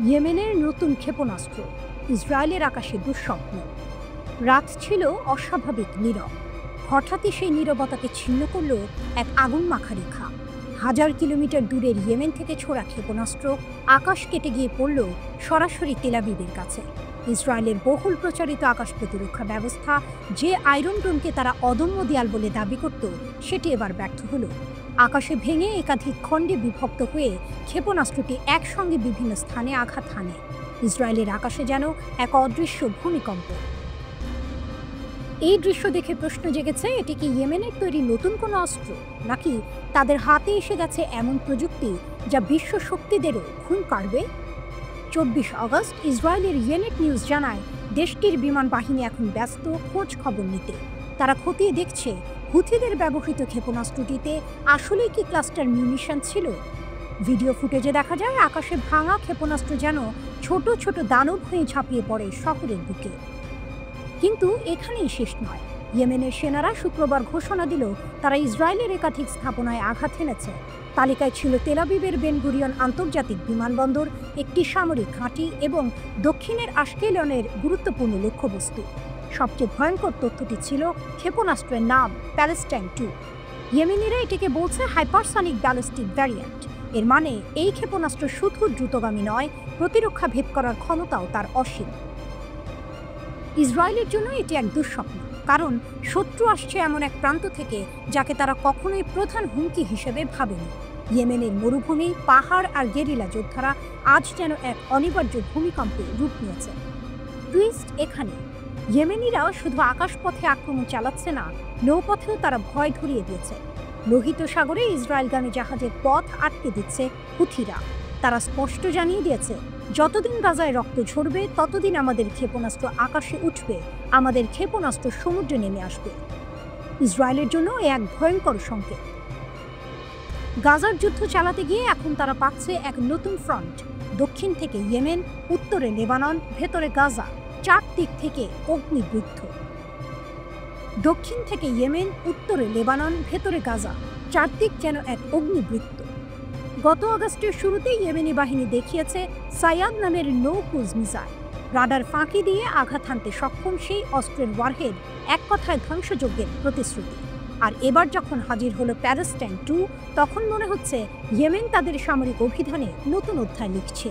ইয়েমেনের নতুন ক্ষেপণাস্ত্র, ইসরায়েলের আকাশে দুঃস্বপ্ন। রাত ছিল অস্বাভাবিক নীরব। হঠাৎই সেই নীরবতাকে ছিন্ন করল এক আগুন মাখা রেখা। 1000 কিলোমিটার দূরের ইয়েমেন থেকে ছোড়া ক্ষেপণাস্ত্র আকাশ কেটে গিয়ে পড়ল সরাসরি তেল আবিবের কাছে। ইসরায়েলের বহুল প্রচারিত আকাশ প্রতিরক্ষা ব্যবস্থা, যে আয়রন ডোমকে তারা অদম্য দেয়াল বলে দাবি করত, সেটি এবার ব্যর্থ হলো। আকাশে ভেঙে একাধিক খণ্ডে বিভক্ত হয়ে ক্ষেপণাস্ত্রটি একসঙ্গে বিভিন্ন স্থানে আঘাত হানে। ইসরায়েলের আকাশে যেন এক অদৃশ্য ভূমিকম্প। এই দৃশ্য দেখে প্রশ্ন জেগেছে, এটি কি ইয়েমেনের তৈরি নতুন কোনো অস্ত্র, নাকি তাদের হাতে এসে গেছে এমন প্রযুক্তি যা বিশ্ব শক্তিদেরও ঘুম কাড়বে? 24 আগস্ট ইসরায়েলের ইয়েনেট নিউজ জানায়, দেশটির বিমান বাহিনী এখন ব্যস্ত খোঁজ খবর নিতে। তারা খতিয়ে দেখছে হুথিদের ব্যবহৃত ক্ষেপণাস্ত্রটিতে আসলেই কি ক্লাস্টার মিউনিশন ছিল। ভিডিও ফুটেজে দেখা যায় আকাশে ভাঙা ক্ষেপণাস্ত্র যেন ছোট ছোট দানব হয়ে ঝাঁপিয়ে পড়ে শহরের বুকে। কিন্তু এখানেই শেষ নয়। ইয়েমেনের সেনারা শুক্রবার ঘোষণা দিল তারা ইসরায়েলের একাধিক স্থাপনায় আঘাত হেনেছে। তালিকায় ছিল তেল আবিবের বেন গুরিয়ন আন্তর্জাতিক বিমানবন্দর, একটি সামরিক ঘাঁটি এবং দক্ষিণের আশকেলনের গুরুত্বপূর্ণ লক্ষ্যবস্তু। সবচেয়ে ভয়ঙ্কর তথ্যটি ছিল ক্ষেপণাস্ত্রের নাম প্যালেস্টাইন 2। ইয়েমেনিরা এটিকে বলছে হাইপারসনিক ব্যালিস্টিক ভ্যারিয়েন্ট। এর মানে এই ক্ষেপণাস্ত্র শুধু দ্রুতগামী নয়, প্রতিরক্ষা ভেদ করার ক্ষমতাও তার অসীম। ইসরায়েলের জন্য এটি এক দুঃস্বপ্ন, কারণ শত্রু আসছে এমন এক প্রান্ত থেকে যাকে তারা কখনোই প্রধান হুমকি হিসেবে ভাবেনি। ইয়েমেনের মরুভূমি, পাহাড় আর গেরিলা যোদ্ধারা আজ যেন এক অনিবার্য ভূমিকম্পে রূপ নিয়েছে। টুইস্ট এখানে, ইয়েমেনিরাও শুধু আকাশপথে আক্রমণ চালাচ্ছে না, নৌপথেও তারা ভয় ধরিয়ে দিয়েছে। লোহিত সাগরে ইসরায়েলগামী জাহাজের পথ আটকে দিচ্ছে হুথিরা। তারা স্পষ্ট জানিয়ে দিয়েছে, যতদিন গাজায় রক্ত ঝরবে ততদিন আমাদের ক্ষেপণাস্ত্র আকাশে উঠবে, আমাদের ক্ষেপণাস্ত্র সমুদ্রে নেমে আসবে। ইসরায়েলের জন্য এক ভয়ঙ্কর সংকেত। গাজার যুদ্ধ চালাতে গিয়ে এখন তারা পাচ্ছে এক নতুন ফ্রন্ট। দক্ষিণ থেকে ইয়েমেন, উত্তরে লেবানন, ভেতরে গাজা, 4 দিক থেকে অগ্নিবৃদ্ধ। দক্ষিণ থেকে ইয়েমেন, উত্তরে লেবানন, ভেতরে গাজা, 4 দিক যেন এক অগ্নিবৃত্ত। গত আগস্টের শুরুতে ইয়েমেনি বাহিনী দেখিয়েছে সায়াদ নামের নো ক্রুজ মিসাইল। রাডার ফাঁকি দিয়ে আঘাত হানতে সক্ষম সেই অস্ত্রের ওয়ারহেড এক কথায় ধ্বংসযজ্ঞের প্রতিশ্রুতি। আর এবার যখন হাজির হলো প্যালেস্টাইন 2, তখন মনে হচ্ছে ইয়েমেন তাদের সামরিক অভিযানে নতুন অধ্যায় লিখছে।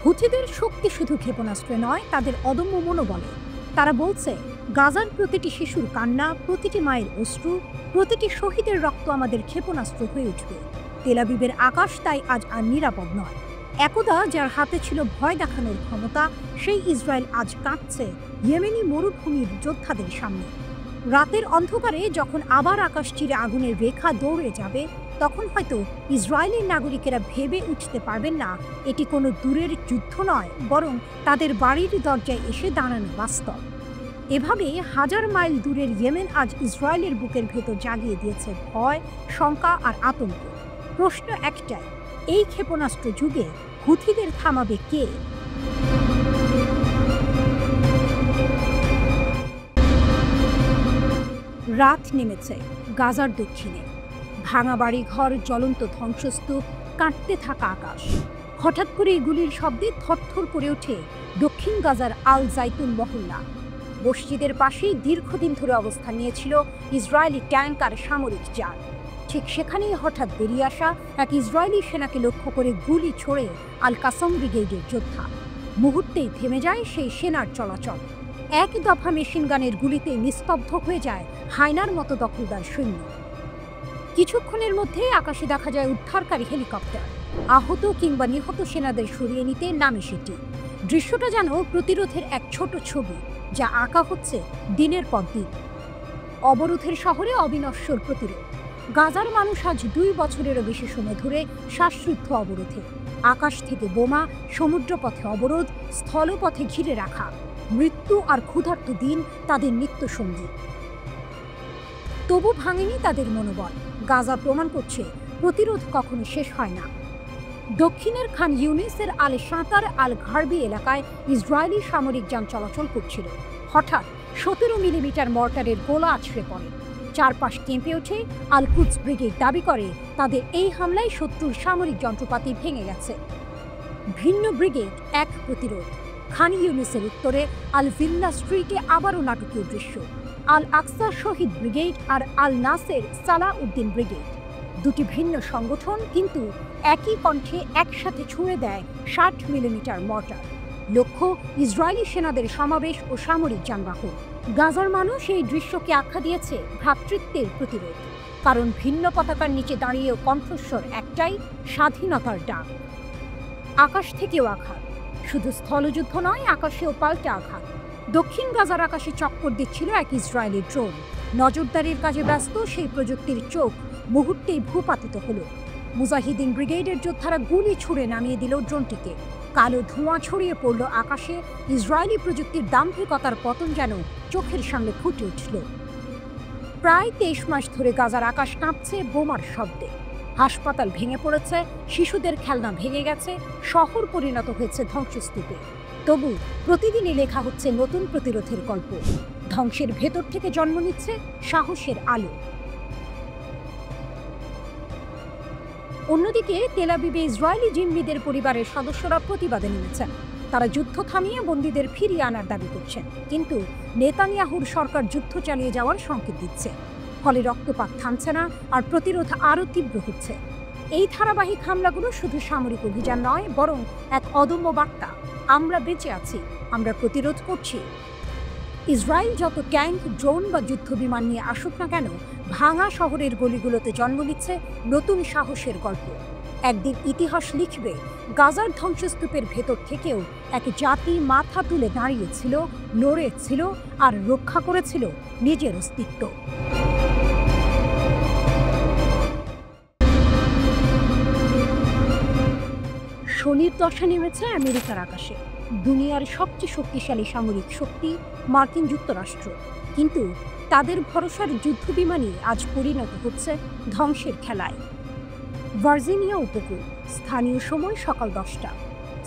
হুথিদের শক্তি শুধু ক্ষেপণাস্ত্রে নয়, তাদের অদম্য মনোবলে। তারা বলছে, গাজার প্রতিটি শিশুর কান্না, প্রতিটি মায়ের অশ্রু, প্রতিটি শহীদের রক্ত আমাদের ক্ষেপণাস্ত্র হয়ে উঠবে। তেল আবিবের আকাশ তাই আজ আর নিরাপদ নয়। একদা যার হাতে ছিল ভয় দেখানোর ক্ষমতা, সেই ইসরায়েল আজ কাঁপছে ইয়েমেনি মরুভূমির যোদ্ধাদের সামনে। রাতের অন্ধকারে যখন আবার আকাশ চিরে আগুনের রেখা দৌড়ে যাবে, তখন হয়তো ইসরায়েলের নাগরিকেরা ভেবে উঠতে পারবেন না এটি কোনো দূরের যুদ্ধ নয়, বরং তাদের বাড়ির দরজায় এসে দাঁড়ানো বাস্তব। এভাবে 1000 মাইল দূরের ইয়েমেন আজ ইসরায়েলের বুকের ভেতর জাগিয়ে দিয়েছে ভয়, শঙ্কা আর আতঙ্ক। প্রশ্ন একটাই, এই ক্ষেপণাস্ত্র যুগে হুথিদের থামাবে কে? রাত নেমেছে গাজার দক্ষিণে। ভাঙা বাড়ি ঘর, জ্বলন্ত ধ্বংসস্তূপ, কাঁপতে থাকা আকাশ। হঠাৎ করে এগুলির শব্দে থরথর করে ওঠে দক্ষিণ গাজার আল জাইতুন মহল্লা। মসজিদের পাশেই দীর্ঘদিন ধরে অবস্থান নিয়েছিল ইসরায়েলি ট্যাঙ্ক আর সামরিক যান। ঠিক সেখানেই হঠাৎ বেরিয়ে আসা এক ইসরায়েলি সেনাকে লক্ষ্য করে গুলি ছোড়ে আল কাসম ব্রিগেডের যোদ্ধা। মুহূর্তেই থেমে যায় সেই সেনার চলাচল। এক দফা মেশিনগানের গুলিতে নিস্তব্ধ হয়ে যায় হায়নার মতো দখলদার সৈন্য। কিছুক্ষণের মধ্যে আকাশে দেখা যায় উদ্ধারকারী হেলিকপ্টার। আহত কিংবা নিহত সেনাদের সরিয়ে নিতে নামে সেটি। দৃশ্যটা যেন প্রতিরোধের এক ছোট ছবি, যা আঁকা হচ্ছে দিনের পর দিন। অবরোধের শহরে অবিনশ্বর প্রতিরোধ। গাজার মানুষ আজ 2 বছরেরও বেশি সময় ধরে শ্বাসরুদ্ধ অবরোধে। আকাশ থেকে বোমা, সমুদ্রপথে অবরোধ, স্থলপথে ঘিরে রাখা। মৃত্যু আর ক্ষুধার্ত দিন তাদের নিত্যসঙ্গী। তবু ভাঙেনি তাদের মনোবল। গাজা প্রমাণ করছে প্রতিরোধ কখনো শেষ হয় না। দক্ষিণের খান ইউনিসের আল সাঁতার আল ঘারবি এলাকায় ইসরায়েলি সামরিক যান চলাচল করছিল। হঠাৎ 17 মিলিমিটার মর্টারের গোলা আছড়ে পড়ে। চারপাশ কেঁপে ওঠে। আল কুদস ব্রিগেড দাবি করে তাদের এই হামলায় শত্রুর সামরিক যন্ত্রপাতি ভেঙে গেছে। ভিন্ন ব্রিগেড এক প্রতিরোধ। খান ইউনিসের উত্তরে আল ভিল্লা স্ট্রিটে আবারও নাটকীয় দৃশ্য। আল আকসা শহীদ ব্রিগেড আর আল নাসের সালাহ উদ্দিন ব্রিগেড, দুটি ভিন্ন সংগঠন কিন্তু একই কণ্ঠে একসাথে ছুঁড়ে দেয় ৬০ মিলিমিটার মর্টার। লক্ষ্য ইসরায়েলি সেনাদের সমাবেশ ও সামরিক যানবাহন। গাজার মানুষ এই দৃশ্যকে আখ্যা দিয়েছে ভ্রাতৃত্বের প্রতিরোধ, কারণ ভিন্ন পতাকার নিচে দাঁড়িয়েও কণ্ঠস্বর একটাই, স্বাধীনতার ডাক। আকাশ থেকেও আঘাত, শুধু স্থলযুদ্ধ নয়, আকাশেও পাল্টা আঘাত। দক্ষিণ গাজার আকাশে চক্কর দিচ্ছিল এক ইসরায়েলি ড্রোন। নজরদারির কাজে ব্যস্ত সেই প্রযুক্তির চোখ মুহূর্তেই ভূপাতিত হলো। মুজাহিদিন ব্রিগেডের যোদ্ধারা গুলি ছুড়ে নামিয়ে দিল ড্রোনটিকে। কালো ধোঁয়া ছড়িয়ে পড়ল আকাশে। ইসরায়েলি প্রযুক্তির দাম্ভিকতার পতন যেন চোখের সামনে ফুটে উঠল। প্রায় ২৩ মাস ধরে গাজার আকাশ কাঁপছে বোমার শব্দে। হাসপাতাল ভেঙে পড়েছে, শিশুদের খেলনা ভেঙে গেছে, শহর পরিণত হয়েছে ধ্বংসস্তূপে। তবু প্রতিদিনই লেখা হচ্ছে নতুন প্রতিরোধের গল্প। ধ্বংসের ভেতর থেকে জন্ম নিচ্ছে সাহসের আলো। অন্যদিকে তেল আবিবে ইসরায়েলি জিম্মিদের পরিবারের সদস্যরা প্রতিবাদে নেমেছেন। তারা যুদ্ধ থামিয়ে বন্দীদের ফিরিয়ে আনার দাবি করছেন, কিন্তু নেতানিয়াহুর সরকার যুদ্ধ চালিয়ে যাওয়ার সংকেত দিচ্ছে। ফলে রক্তপাত থামছে না, আর প্রতিরোধ আরও তীব্র হচ্ছে। এই ধারাবাহিক হামলাগুলো শুধু সামরিক অভিযান নয়, বরং এক অদম্য বার্তা। আমরা বেঁচে আছি, আমরা প্রতিরোধ করছি। ইসরায়েল যত ট্যাঙ্ক, ড্রোন বা যুদ্ধবিমান নিয়ে আসুক না কেন, ভাঙা শহরের গলিগুলোতে জন্ম নিচ্ছে নতুন সাহসের গল্প। একদিন ইতিহাস লিখবে, গাজার ধ্বংসস্তূপের ভেতর থেকেও এক জাতি মাথা তুলে দাঁড়িয়েছিল, লড়েছিল আর রক্ষা করেছিল নিজের অস্তিত্ব। শনির দশা নেমেছে আমেরিকার আকাশে। দুনিয়ার সবচেয়ে শক্তিশালী সামরিক শক্তি মার্কিন যুক্তরাষ্ট্র, কিন্তু তাদের ভরসার যুদ্ধবিমানই আজ পরিণত হচ্ছে ধ্বংসের খেলায়। ভার্জিনিয়া উপকূল, স্থানীয় সময় সকাল 10টা।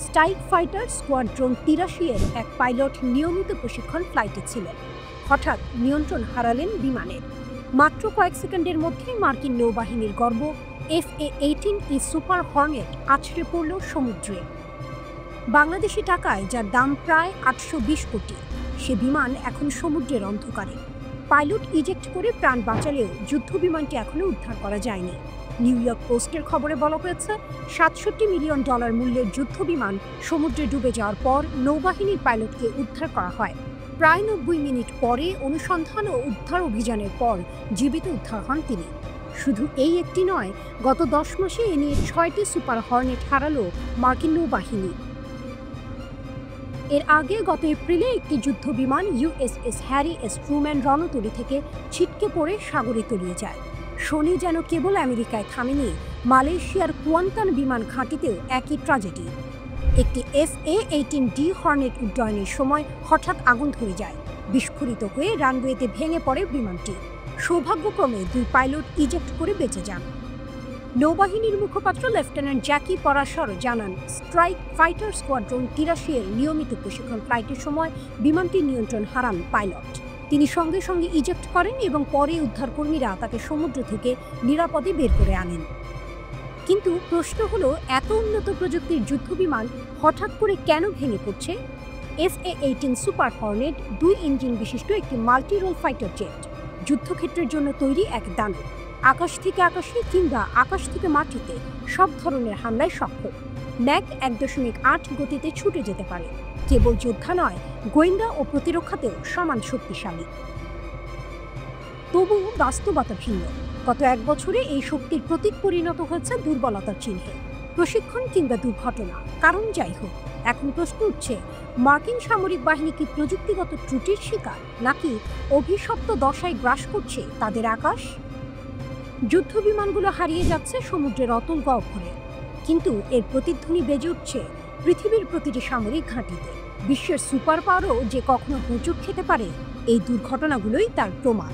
স্ট্রাইক ফাইটার স্কোয়াড্রন ৮৩ এর এক পাইলট নিয়মিত প্রশিক্ষণ ফ্লাইটে ছিলেন। হঠাৎ নিয়ন্ত্রণ হারালেন বিমানের। মাত্র কয়েক সেকেন্ডের মধ্যেই মার্কিন নৌবাহিনীর গর্ব FA-18E সুপার হর্নেট আছড়ে পড়ল সমুদ্রে। বাংলাদেশি টাকায় যার দাম প্রায় ৮২০ কোটি, সে বিমান এখন সমুদ্রের অন্ধকারে। পাইলট ইজেক্ট করে প্রাণ বাঁচালেও যুদ্ধবিমানটি এখনও উদ্ধার করা যায়নি। নিউ ইয়র্ক পোস্টের খবরে বলা হয়েছে, $৬৭ মিলিয়ন মূল্যের যুদ্ধবিমান সমুদ্রে ডুবে যাওয়ার পর নৌবাহিনীর পাইলটকে উদ্ধার করা হয়। প্রায় ৯০ মিনিট পরে অনুসন্ধান ও উদ্ধার অভিযানের পর জীবিত উদ্ধার হন তিনি। শুধু এই একটি নয়, গত ১০ মাসে এ নিয়ে ৬টি সুপার হর্নেট হারালো মার্কিন নৌবাহিনী। এর আগে গত এপ্রিলে একটি যুদ্ধবিমান USS হ্যারি এস ট্রুম্যান রণতরী থেকে ছিটকে পড়ে সাগরে তলিয়ে যায়। শনি যেন কেবল আমেরিকায় থামেনি, মালয়েশিয়ার কুয়ান্তান বিমান ঘাঁটিতেও একই ট্র্যাজেডি। একটি FA-18D হর্নেট উড্ডয়নের সময় হঠাৎ আগুন ধরে যায়। বিস্ফোরিত হয়ে রানওয়েতে ভেঙে পড়ে বিমানটি। সৌভাগ্যক্রমে ২ পাইলট ইজেক্ট করে বেঁচে যান। নৌবাহিনীর মুখপাত্র লেফটেন্যান্ট জ্যাকি পরাশর জানান, স্ট্রাইক ফাইটার স্কোয়াড্রন ৮৩ এর নিয়মিত প্রশিক্ষণ ফ্লাইটের সময় বিমানটির নিয়ন্ত্রণ হারান পাইলট। তিনি সঙ্গে সঙ্গে ইজেক্ট করেন এবং পরে উদ্ধারকর্মীরা তাকে সমুদ্র থেকে নিরাপদে বের করে আনেন। কিন্তু প্রশ্ন হলো, এত উন্নত প্রযুক্তির যুদ্ধবিমান হঠাৎ করে কেন ভেঙে পড়ছে? FA-18 সুপার হর্নেট ২ ইঞ্জিন বিশিষ্ট একটি মাল্টি রোল ফাইটার জেট, যুদ্ধক্ষেত্রের জন্য তৈরি এক দানব। আকাশ থেকে আকাশে কিংবা আকাশ থেকে মাটিতে সব ধরনের হামলায় সক্ষম। ম্যাক ১.৮ গতিতে ছুটে যেতে পারে। কেবল যোদ্ধা নয়, গোয়েন্দা ও প্রতিরক্ষাতেও সমান শক্তিশালী। তবু বাস্তবতা ভিন্ন। গত ১ বছরে এই শক্তির প্রতীক পরিণত হয়েছে দুর্বলতার চিহ্নে। প্রশিক্ষণ কিংবা দুর্ঘটনা, কারণ যাই হোক, এখন প্রশ্ন উঠছে, মার্কিন সামরিক বাহিনী কি প্রযুক্তিগত ত্রুটির শিকার, নাকি অভিশপ্ত দশায় গ্রাস করছে তাদের আকাশ? যুদ্ধবিমানগুলো হারিয়ে যাচ্ছে সমুদ্রের অতল গহ্বরে, কিন্তু এর প্রতিধ্বনি বেজে উঠছে পৃথিবীর প্রতিটি সামরিক ঘাঁটিতে। বিশ্বের সুপার পাওয়ারও যে কখনো হোঁচট খেতে পারে, এই দুর্ঘটনাগুলোই তার প্রমাণ।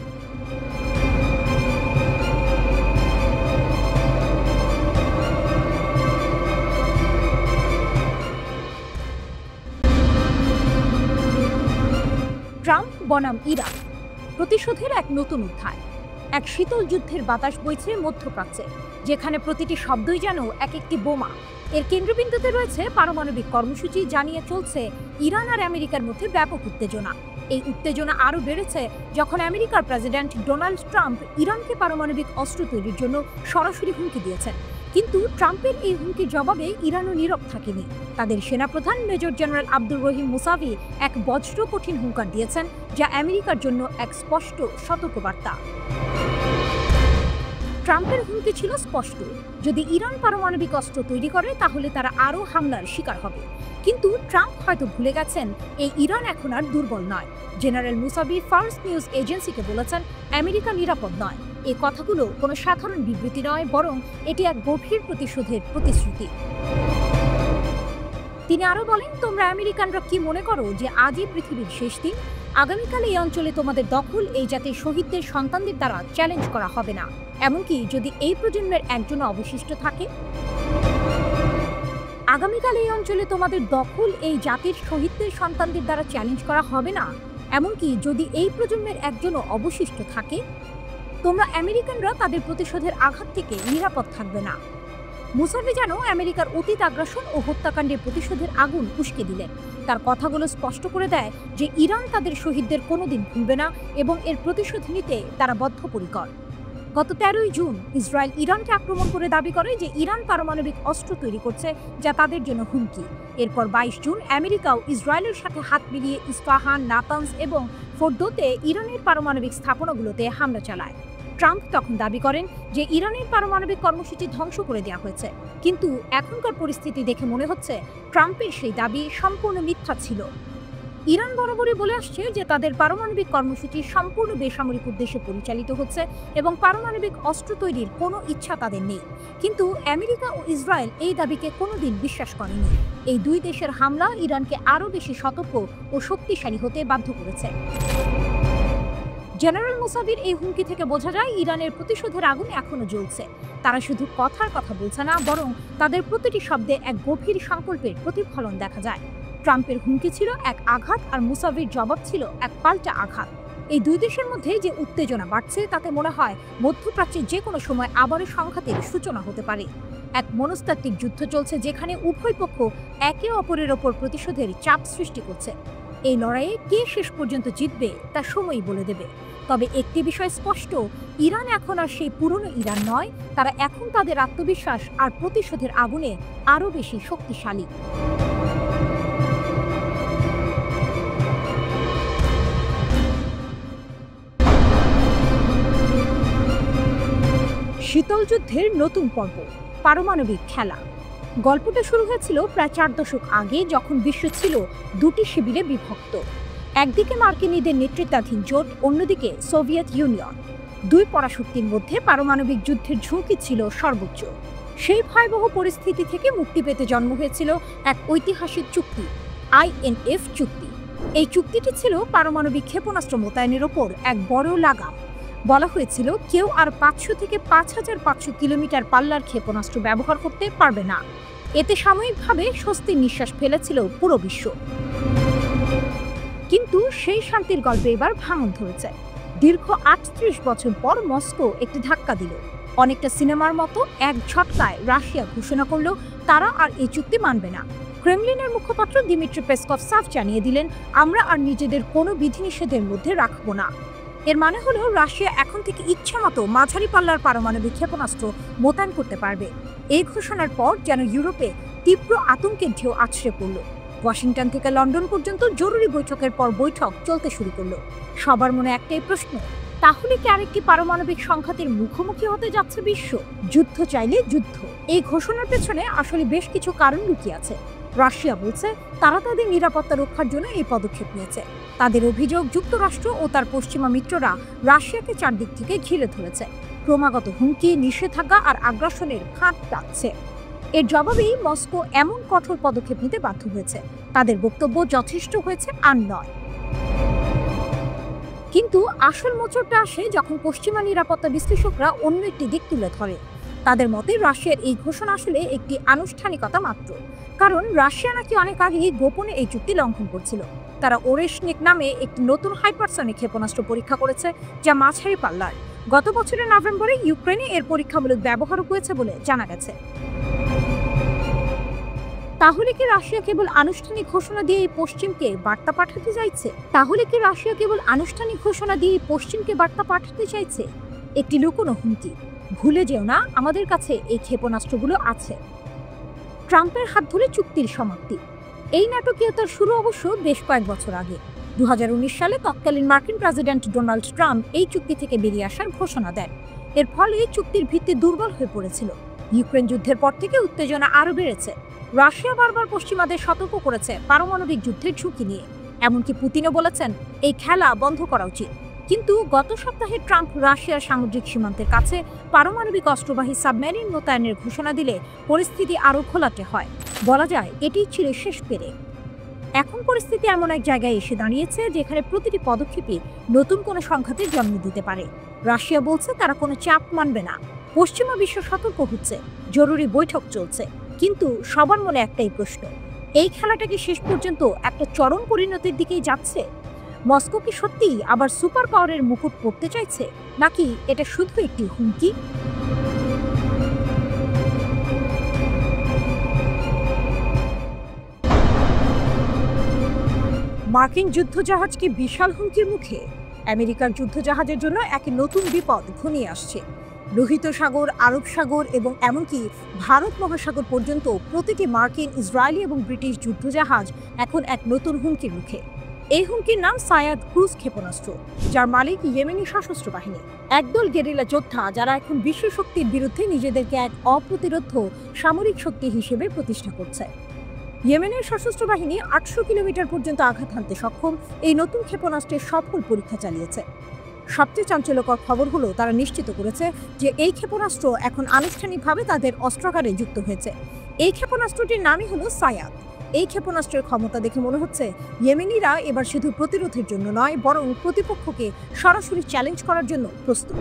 ট্রাম্প বনাম ইরান, প্রতিশোধের এক নতুন অধ্যায়। এক শীতল যুদ্ধের বাতাস বইছে মধ্যপ্রাচ্যে, যেখানে প্রতিটি শব্দই যেন এক একটি বোমা। এর কেন্দ্রবিন্দুতে রয়েছে পারমাণবিক কর্মসূচি, জানিয়ে চলছে ইরান আর আমেরিকার মধ্যে ব্যাপক উত্তেজনা। এই উত্তেজনা আরও বেড়েছে যখন আমেরিকার প্রেসিডেন্ট ডোনাল্ড ট্রাম্প ইরানকে পারমাণবিক অস্ত্র তৈরির জন্য সরাসরি হুমকি দিয়েছেন। কিন্তু ট্রাম্পের এই হুমকির জবাবে ইরানও নীরব থাকেনি। তাদের সেনাপ্রধান major general Abdur Rahim Musavi এক বজ্র কঠিন হুঙ্কার দিয়েছেন, যা আমেরিকার জন্য এক স্পষ্ট সতর্কবার্তা। ট্রাম্পের হুমকি ছিল স্পষ্ট, যদি ইরান পারমাণবিক অস্ত্র তৈরি করে তাহলে তারা আরও হামলার শিকার হবে। কিন্তু ট্রাম্প হয়তো ভুলে গেছেন এই ইরান এখন আর দুর্বল নয়। জেনারেল মুসাভি ফার্স্ট নিউজ এজেন্সিকে বলেছেন, আমেরিকা নিরাপদ নয়। এই কথাগুলো কোনো সাধারণ বিবৃতি নয়, বরং এটি এক গভীর প্রতিশোধের প্রতিশ্রুতি। তিনি আরও বলেন, তোমরা আমেরিকানরা কি মনে করো যে আজই পৃথিবীর শেষ দিন? আগামীকাল এই অঞ্চলে তোমাদের দখল এই জাতির শহীদদের সন্তানদের দ্বারা চ্যালেঞ্জ করা হবে না, এমনকি যদি এই প্রজন্মের একজনও অবশিষ্ট থাকে। আগামীকাল এই অঞ্চলে তোমাদের দখল এই জাতির শহীদদের সন্তানদের দ্বারা চ্যালেঞ্জ করা হবে না, এমনকি যদি এই প্রজন্মের একজনও অবশিষ্ট থাকে। তোমরা আমেরিকানরা তাদের প্রতিশোধের আঘাত থেকে নিরাপদ থাকবে না। মুসাভি যেন আমেরিকার অতীত আগ্রাসন ও হত্যাকাণ্ডের প্রতিশোধের আগুন উস্কে দিলেন। তার কথাগুলো স্পষ্ট করে দেয় যে ইরান তাদের শহীদদের কোনোদিন ভুলবে না এবং এর প্রতিশোধ নিতে তারা বদ্ধপরিকর। গত 13ই জুন ইসরায়েল ইরানকে আক্রমণ করে দাবি করে যে ইরান পারমাণবিক অস্ত্র তৈরি করছে, যা তাদের জন্য হুমকি। এরপর 22 জুন আমেরিকাও ইসরায়েলের সাথে হাত মিলিয়ে ইস্পাহান, নাতানজ এবং ফোর্দোতে ইরানের পারমাণবিক স্থাপনাগুলোতে হামলা চালায়। ট্রাম্প তখন দাবি করেন যে ইরানের পারমাণবিক কর্মসূচি ধ্বংস করে দেওয়া হয়েছে, কিন্তু এখনকার পরিস্থিতি দেখে মনে হচ্ছে ট্রাম্পের সেই দাবি সম্পূর্ণ মিথ্যা ছিল। ইরান বরাবরই বলে আসছে যে তাদের পারমাণবিক কর্মসূচি সম্পূর্ণ বেসামরিক উদ্দেশ্যে পরিচালিত হচ্ছে এবং পারমাণবিক অস্ত্র তৈরির কোনো ইচ্ছা তাদের নেই। কিন্তু আমেরিকা ও ইসরায়েল এই দাবিকে কোনোদিন বিশ্বাস করেনি। এই দুই দেশের হামলা ইরানকে আরও বেশি সতর্ক ও শক্তিশালী হতে বাধ্য করেছে। জেনারেল মুসাভির এই হুমকি থেকে বোঝা যায় ইরানের প্রতিশোধের আগুন এখনো জ্বলছে। তারা শুধু কথার কথা বলছে না, বরং তাদের প্রতিটি শব্দে এক গভীর সংকল্পের প্রতিফলন দেখা যায়। ট্রাম্পের হুমকি ছিল এক আঘাত আর মুসাভির জবাব ছিল এক পাল্টা আঘাত। এই দুই দেশের মধ্যে যে উত্তেজনা বাড়ছে তাতে মনে হয় মধ্যপ্রাচ্যে যে কোনো সময় আবারও সংঘাতের সূচনা হতে পারে। এক মনস্তাত্ত্বিক যুদ্ধ চলছে যেখানে উভয় পক্ষ একে অপরের ওপর প্রতিশোধের চাপ সৃষ্টি করছে। এই লড়াইয়ে কে শেষ পর্যন্ত জিতবে তা সময়ই বলে দেবে। তবে একটি বিষয় স্পষ্ট, ইরান এখন আর সেই পুরনো ইরান নয়। তারা এখন তাদের আত্মবিশ্বাস আর প্রতিশোধের আগুনে আরও বেশি শক্তিশালী। শীতল যুদ্ধের নতুন পর্ব, পারমাণবিক খেলা। গল্পটা শুরু হয়েছিল প্রায় 4 দশক আগে, যখন বিশ্ব ছিল দুটি শিবিরে বিভক্ত। একদিকে মার্কিনীদের নেতৃত্বাধীন জোট, অন্যদিকে সোভিয়েত ইউনিয়ন। দুই পরাশক্তির মধ্যে পারমাণবিক যুদ্ধের ঝুঁকি ছিল সর্বোচ্চ। সেই ভয়াবহ পরিস্থিতি থেকে মুক্তি পেতে জন্ম হয়েছিল এক ঐতিহাসিক চুক্তি, INF চুক্তি। এই চুক্তিটি ছিল পারমাণবিক ক্ষেপণাস্ত্র মোতায়েনের ওপর এক বড় লাগাম। বলা হয়েছিল কেউ আর 500 থেকে 5500 কিলোমিটার পাল্লার ক্ষেপণাস্ত্র ব্যবহার করতে পারবে না। এতে সাময়িকভাবে স্বস্তির নিঃশ্বাস ফেলেছিল পুরো বিশ্ব। কিন্তু সেই শান্তির গল্পে এবার ভাঙন ধরেছে। দীর্ঘ 38 বছর পর মস্কো একটি ধাক্কা দিল। অনেকটা সিনেমার মতো এক ঝটকায় রাশিয়া ঘোষণা করল তারা আর এই চুক্তি মানবে না। ক্রেমলিনের মুখপাত্র দিমিত্রি পেসকভ সাফ জানিয়ে দিলেন, আমরা আর নিজেদের কোনো বিধিনিষেধের মধ্যে রাখব না। এর মানে হলো রাশিয়া এখন থেকে ইচ্ছামতো মাঝারি পাল্লার পারমাণবিক ক্ষেপণাস্ত্র মোতায়েন করতে পারবে। এই ঘোষণার পর যেন ইউরোপে তীব্র আতঙ্কের ঢেউ আছড়ে পড়ল। ওয়াশিংটন থেকে লন্ডন পর্যন্ত জরুরি বৈঠকের পর বৈঠক চলতে শুরু করলো। সবার মনে একটাই প্রশ্ন, তাহলে কি আরেকটি পারমাণবিক সংঘাতের মুখোমুখি হতে যাচ্ছে বিশ্ব? যুদ্ধ চাইলে যুদ্ধ। এই ঘোষণার পেছনে আসলে বেশ কিছু কারণ লুকিয়ে আছে। রাশিয়া বলছে তারা তাদের নিরাপত্তা রক্ষার জন্য এই পদক্ষেপ নিয়েছে। তাদের অভিযোগ, যুক্তরাষ্ট্র ও তার পশ্চিমা মিত্ররা রাশিয়াকে চারদিক থেকে ঘিরে ধরেছে, ক্রমাগত হুমকি, নিষেধাজ্ঞা আর আগ্রাসনের ফাঁদ ডাকছে। এর জবাবেই মস্কো এমন কঠোর পদক্ষেপ নিতে বাধ্য হয়েছে। তাদের বক্তব্য যথেষ্ট হয়েছে আর নয়। কিন্তু আসল মোচড়টা আসে যখন পশ্চিমা নিরাপত্তা বিশ্লেষকরা অন্য একটি দিক তুলে ধরে। তাদের মতে রাশিয়ার এই ঘোষণা আসলে একটি আনুষ্ঠানিকতা মাত্র, কারণ রাশিয়া নাকি অনেক আগেই গোপনে এই চুক্তি লঙ্ঘন করছিল। তারা ওরেশনিক নামে একটি নতুন হাইপারসনিক ক্ষেপণাস্ত্র পরীক্ষা করেছে, যা মাঝারি পাল্লার। গত বছরের নভেম্বরে ইউক্রেনে এর পরীক্ষামূলক ব্যবহারও হয়েছে বলে জানা গেছে। তাহলে কি রাশিয়া কেবল আনুষ্ঠানিক ঘোষণা দিয়ে পশ্চিমকে বার্তা পাঠাতে চাইছে? একটি লুকোনো হুমকি, ভুলে যেও না আমাদের কাছে এই ক্ষেপণাস্ত্রগুলো আছে। ট্রাম্পের হাত ধরে চুক্তির সমাপ্তি। এই নাটকীয়তার শুরু অবশ্য বেশ কয়েক বছর আগে। 2019 সালে তৎকালীন মার্কিন প্রেসিডেন্ট ডোনাল্ড ট্রাম্প এই চুক্তি থেকে বেরিয়ে আসার ঘোষণা দেন। এর ফলে চুক্তির ভিত্তি দুর্বল হয়ে পড়েছিল। ইউক্রেন যুদ্ধের পর থেকে উত্তেজনা আরও বেড়েছে। রাশিয়া বারবার পশ্চিমাদের সতর্ক করেছে পারমাণবিক যুদ্ধের ঝুঁকি নিয়ে। এমনকি পুতিনও বলেছেন এই খেলা বন্ধ করা উচিত। কিন্তু গত সপ্তাহে ট্রাম্প রাশিয়ার সামুদ্রিক সীমান্তের কাছে পারমাণবিক অস্ত্রবাহী সাবমেরিন মোতায়েনের ঘোষণা দিলে পরিস্থিতি আরও ঘোলাটে হয়। বলা যায় এটিই ছিল শেষ পেরে। এখন পরিস্থিতি এমন এক জায়গায় এসে দাঁড়িয়েছে যেখানে প্রতিটি পদক্ষেপই নতুন কোনো সংঘাতের জন্ম দিতে পারে। রাশিয়া বলছে তারা কোনো চাপ মানবে না। পশ্চিমা বিশ্ব সতর্ক হচ্ছে, জরুরি বৈঠক চলছে। কিন্তু সবার মনে একটাই প্রশ্ন, এই খেলাটা কি শেষ পর্যন্ত একটা চরম পরিণতির দিকেই যাচ্ছে? মস্কো কি সত্যিই আবার সুপার পাওয়ারের মুকুট পড়তে চাইছে, নাকি এটা শুধু একটি হুমকি? মার্কিন যুদ্ধজাহাজ কি বিশাল হুমকির মুখে? আমেরিকার যুদ্ধজাহাজের জন্য এক নতুন বিপদ ঘনিয়ে আসছে। লোহিত সাগর, আরব সাগর এবং এমনকি ভারত মহাসাগর পর্যন্ত প্রতিটি মার্কিন, ইসরায়েলি এবং ব্রিটিশ যুদ্ধজাহাজ এখন এক নতুন হুমকির মুখে। এই হুমকির নাম সায়াদ ক্রুজ ক্ষেপণাস্ত্র, যার মালিক ইয়েমেনি সশস্ত্র বাহিনী। একদল গেরিলা যোদ্ধা যারা এখন বিশ্ব শক্তির বিরুদ্ধে নিজেদেরকে এক অপ্রতিরোধ্য সামরিক শক্তি হিসেবে প্রতিষ্ঠা করছে। ইয়েমেনের সশস্ত্র বাহিনী 800 কিলোমিটার পর্যন্ত আঘাত হানতে সক্ষম এই নতুন ক্ষেপণাস্ত্রের সফল পরীক্ষা চালিয়েছে। সবচেয়ে চাঞ্চল্যকর খবর হলো তারা নিশ্চিত করেছে যে এই ক্ষেপণাস্ত্র এখন আনুষ্ঠানিকভাবে তাদের অস্ত্রাগারে যুক্ত হয়েছে। এই ক্ষেপণাস্ত্রটির নামই হলো সায়াদ। এই ক্ষেপণাস্ত্রের ক্ষমতা দেখে মনে হচ্ছে ইয়েমেনিরা এবার শুধু প্রতিরোধের জন্য নয়, বরং প্রতিপক্ষকে সরাসরি চ্যালেঞ্জ করার জন্য প্রস্তুত।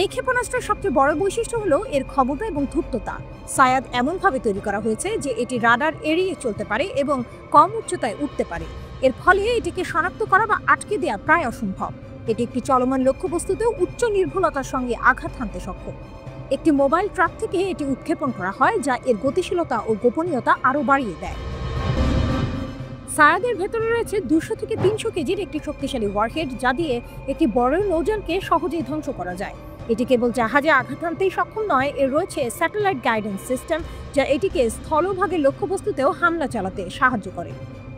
এই ক্ষেপণাস্ত্রের সবচেয়ে বড় বৈশিষ্ট্য হলো এর ক্ষমতা এবং ধূর্ততা। সায়াদ এমনভাবে তৈরি করা হয়েছে যে এটি রাডার এড়িয়ে চলতে পারে এবং কম উচ্চতায় উঠতে পারে। এর ফলে এটিকে শনাক্ত করা বা আটকে দেওয়া প্রায় অসম্ভব। এটি একটি চলমান লক্ষ্যবস্তুতেও উচ্চ নির্ভুলতার সঙ্গে আঘাত হানতে সক্ষম। একটি মোবাইল ট্রাক থেকে এটি উৎক্ষেপণ করা হয়, যা এর গতিশীলতা ও গোপনীয়তা আরও বাড়িয়ে দেয়। সায়াদের ভেতরে রয়েছে 200 থেকে 300 কেজির একটি শক্তিশালী ওয়ারহেড, যা দিয়ে একটি বড় নৌযানকে সহজেই ধ্বংস করা যায়। এটি কেবল জাহাজে আঘাত হানতেই সক্ষম নয়, এর রয়েছে স্যাটেলাইট গাইডেন্স সিস্টেম, যা এটিকে স্থলভাগের লক্ষ্যবস্তুতেও হামলা চালাতে সাহায্য করে।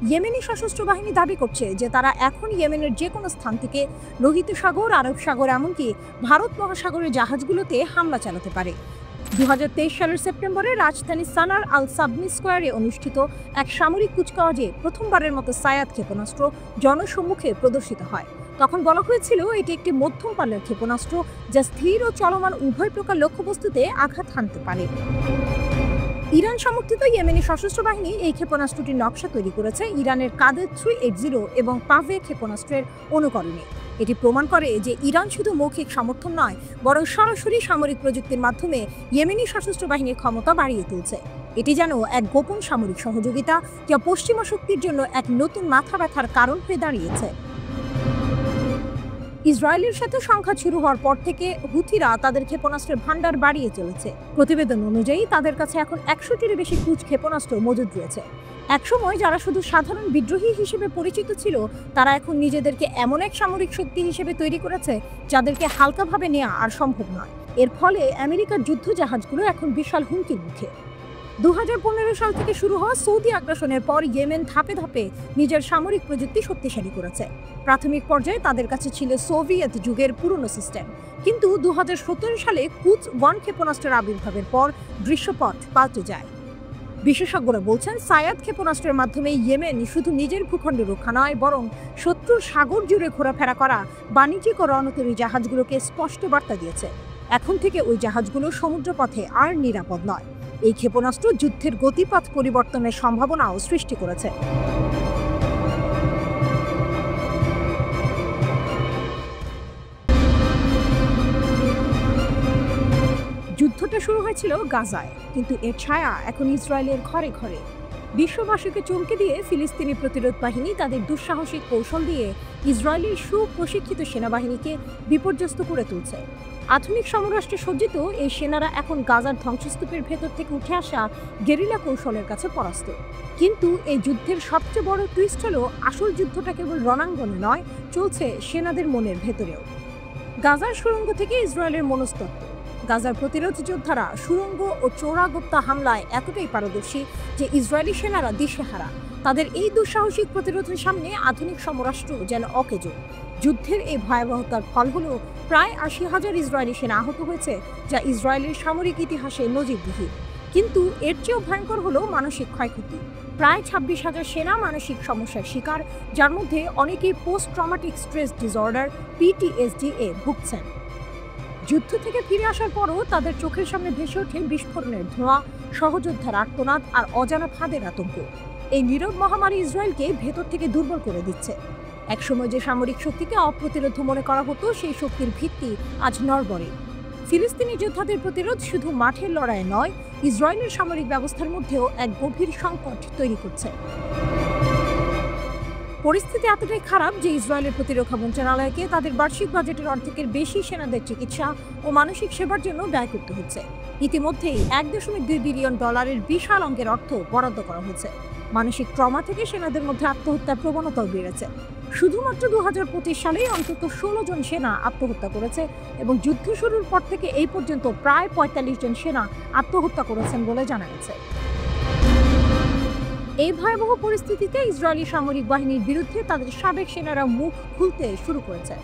ইয়েমেনি সশস্ত্র বাহিনী দাবি করছে যে তারা এখন ইয়েমেনের যে কোনো স্থান থেকে লোহিত সাগর, আরব সাগর, এমনকি ভারত মহাসাগরের জাহাজগুলোতে হামলা চালাতে পারে। 2023 সালের সেপ্টেম্বরে রাজধানী সানার আল সাবনি স্কোয়ারে অনুষ্ঠিত এক সামরিক কুচকাওয়াজে প্রথমবারের মতো সায়াদ ক্ষেপণাস্ত্র জনসম্মুখে প্রদর্শিত হয়। তখন বলা হয়েছিল এটি একটি মধ্যম পাল্লার ক্ষেপণাস্ত্র, যা স্থির ও চলমান উভয় প্রকার লক্ষ্যবস্তুতে আঘাত হানতে পারে। ইরান সমর্থিত ইয়েমেনি সশস্ত্র বাহিনী এই ক্ষেপণাস্ত্রটির নকশা তৈরি করেছে ইরানের কাদের 380 এবং পাভে ক্ষেপণাস্ত্রের অনুকরণে। এটি প্রমাণ করে যে ইরান শুধু মৌখিক সমর্থন নয়, বরং সরাসরি সামরিক প্রযুক্তির মাধ্যমে ইয়েমেনি সশস্ত্র বাহিনীর ক্ষমতা বাড়িয়ে তুলছে। এটি যেন এক গোপন সামরিক সহযোগিতা, যা পশ্চিমা শক্তির জন্য এক নতুন মাথা ব্যথার কারণ হয়ে দাঁড়িয়েছে। ইসরায়েলের সাথে সংঘাত শুরু হওয়ার পর থেকে হুথিরা তাদের ক্ষেপণাস্ত্রের ভান্ডার বাড়িয়ে চলেছে। প্রতিবেদন অনুযায়ী তাদের কাছে এখন 100টির বেশি ক্রুজ ক্ষেপণাস্ত্র মজুদ রয়েছে। একসময় যারা শুধু সাধারণ বিদ্রোহী হিসেবে পরিচিত ছিল, তারা এখন নিজেদেরকে এমন এক সামরিক শক্তি হিসেবে তৈরি করেছে যাদেরকে হালকাভাবে নেওয়া আর সম্ভব নয়। এর ফলে আমেরিকার যুদ্ধজাহাজগুলো এখন বিশাল হুমকির মুখে। 2015 সাল থেকে শুরু হওয়া সৌদি আগ্রাসনের পর ইয়েমেন ধাপে ধাপে নিজের সামরিক প্রযুক্তি শক্তিশালী করেছে। প্রাথমিক পর্যায়ে তাদের কাছে ছিল সোভিয়েত যুগের পুরনো সিস্টেম, কিন্তু 2017 সালে কুচ 1 ক্ষেপণাস্ত্রের আবির্ভাবের পর দৃশ্যপট পাল্টে যায়। বিশেষজ্ঞরা বলছেন সায়াদ ক্ষেপণাস্ত্রের মাধ্যমে ইয়েমেন শুধু নিজের ভূখণ্ড রক্ষা নয়, বরং শত্রুর সাগর জুড়ে ঘোরাফেরা করা বাণিজ্যিক ও রণতরী জাহাজগুলোকে স্পষ্ট বার্তা দিয়েছে এখন থেকে ওই জাহাজগুলো সমুদ্রপথে আর নিরাপদ নয়। এই ক্ষেপণাস্ত্র যুদ্ধের গতিপথ পরিবর্তনের সম্ভাবনাও সৃষ্টি করেছে। যুদ্ধটা শুরু হয়েছিল গাজায়, কিন্তু এর ছায়া এখন ইসরায়েলের ঘরে ঘরে। বিশ্ববাসীকে চমকে দিয়ে ফিলিস্তিনি প্রতিরোধ বাহিনী তাদের দুঃসাহসিক কৌশল দিয়ে ইসরায়েলের সুপ্রশিক্ষিত সেনাবাহিনীকে বিপর্যস্ত করে তুলছে। আধুনিক সমরাষ্ট্রে সজ্জিত এই সেনারা এখন গাজার ধ্বংসস্তূপের ভেতর থেকে উঠে আসা গেরিলা কৌশলের কাছে পরাস্ত। কিন্তু এই যুদ্ধের সবচেয়ে বড় টুইস্ট হলো আসল যুদ্ধটা কেবল রণাঙ্গনে নয়, চলছে সেনাদের মনের ভেতরেও। গাজার সুড়ঙ্গ থেকে ইসরায়েলের মনস্তত্ত্ব। গাজার প্রতিরোধ যোদ্ধারা সুড়ঙ্গ ও চোরাগোপ্তা হামলায় এতটাই পারদর্শী যে ইসরায়েলি সেনারা দিশেহারা। তাদের এই দুঃসাহসিক প্রতিরোধের সামনে আধুনিক সমরাষ্ট্র যেন অকেজো। যুদ্ধের এই ভয়াবহতার ফল হলো প্রায় ৮০,০০০ ইসরায়েলি সেনা আহত হয়েছে, যা ইসরায়েলের সামরিক ইতিহাসে নজিরবিহীন। কিন্তু এর চেয়েও ভয়ঙ্কর হলো মানসিক ক্ষয়ক্ষতি। প্রায় ২৬,০০০ সেনা মানসিক সমস্যার শিকার, যার মধ্যে অনেকেই post traumatic stress disorder PTSD এ ভুগছেন। যুদ্ধ থেকে ফিরে আসার পরও তাদের চোখের সামনে ভেসে ওঠে বিস্ফোরণের ধোঁয়া, সহযোদ্ধার আর্তনাদ আর অজানা ফাঁদের আতঙ্ক। এই নীরব মহামারী ইসরায়েলকে ভেতর থেকে দুর্বল করে দিচ্ছে। একসময় যে সামরিক শক্তিকে অপ্রতিরোধ মনে করা হতো, সেই শক্তির ভিত্তি আজ নড়বড়ে। ফিলিস্তিনি যোদ্ধাদের প্রতিরোধ শুধু মাঠের লড়াই নয়, ইসরায়েলের সামরিক ব্যবস্থার মধ্যেও এক গভীর সংকট তৈরি করছে। পরিস্থিতি এতটাই খারাপ যে ইসরায়েলের প্রতিরক্ষা মন্ত্রণালয়কে তাদের বার্ষিক বাজেটের অর্ধেকের বেশি সেনাদের চিকিৎসা ও মানসিক সেবার জন্য ব্যয় করতে হচ্ছে। ইতিমধ্যেই $1.2 বিলিয়ন বিশাল অঙ্কের অর্থ বরাদ্দ করা হয়েছে। মানসিক ট্রমা থেকে সেনাদের মধ্যে আত্মহত্যার প্রবণতাও বেড়েছে। শুধুমাত্র 2025 সালেই অন্তত 16 জন সেনা আত্মহত্যা করেছে এবং যুদ্ধ শুরুর পর থেকে এই পর্যন্ত প্রায় 45 জন সেনা আত্মহত্যা করেছেন বলে জানা গেছে। এই ভয়াবহ পরিস্থিতিতে ইসরায়েলি সামরিক বাহিনীর বিরুদ্ধে তাদের সাবেক সেনারা মুখ খুলতে শুরু করেছে।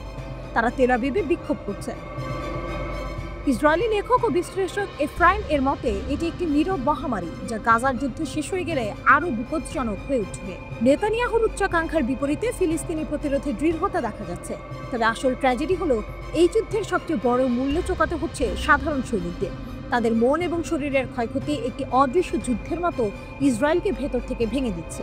তারা তেল আবিবে বিক্ষোভ করছে। ইসরায়েলি লেখক ও বিশ্লেষক এফরাইম এর মতে এটি একটি নীরব মহামারী, যা গাজার যুদ্ধ শেষ হয়ে গেলে আরও বিপজ্জনক হয়ে উঠবে। নেতানিয়াহুর উচ্চাকাঙ্ক্ষার বিপরীতে ফিলিস্তিনি প্রতিরোধে দৃঢ়তা দেখা যাচ্ছে। তবে আসল ট্র্যাজেডি হলো এই যুদ্ধের সবচেয়ে বড় মূল্য চোকাতে হচ্ছে সাধারণ সৈনিকদের। তাদের মন এবং শরীরের ক্ষয়ক্ষতি একটি অদৃশ্য যুদ্ধের মতো ইসরায়েলকে ভেতর থেকে ভেঙে দিচ্ছে।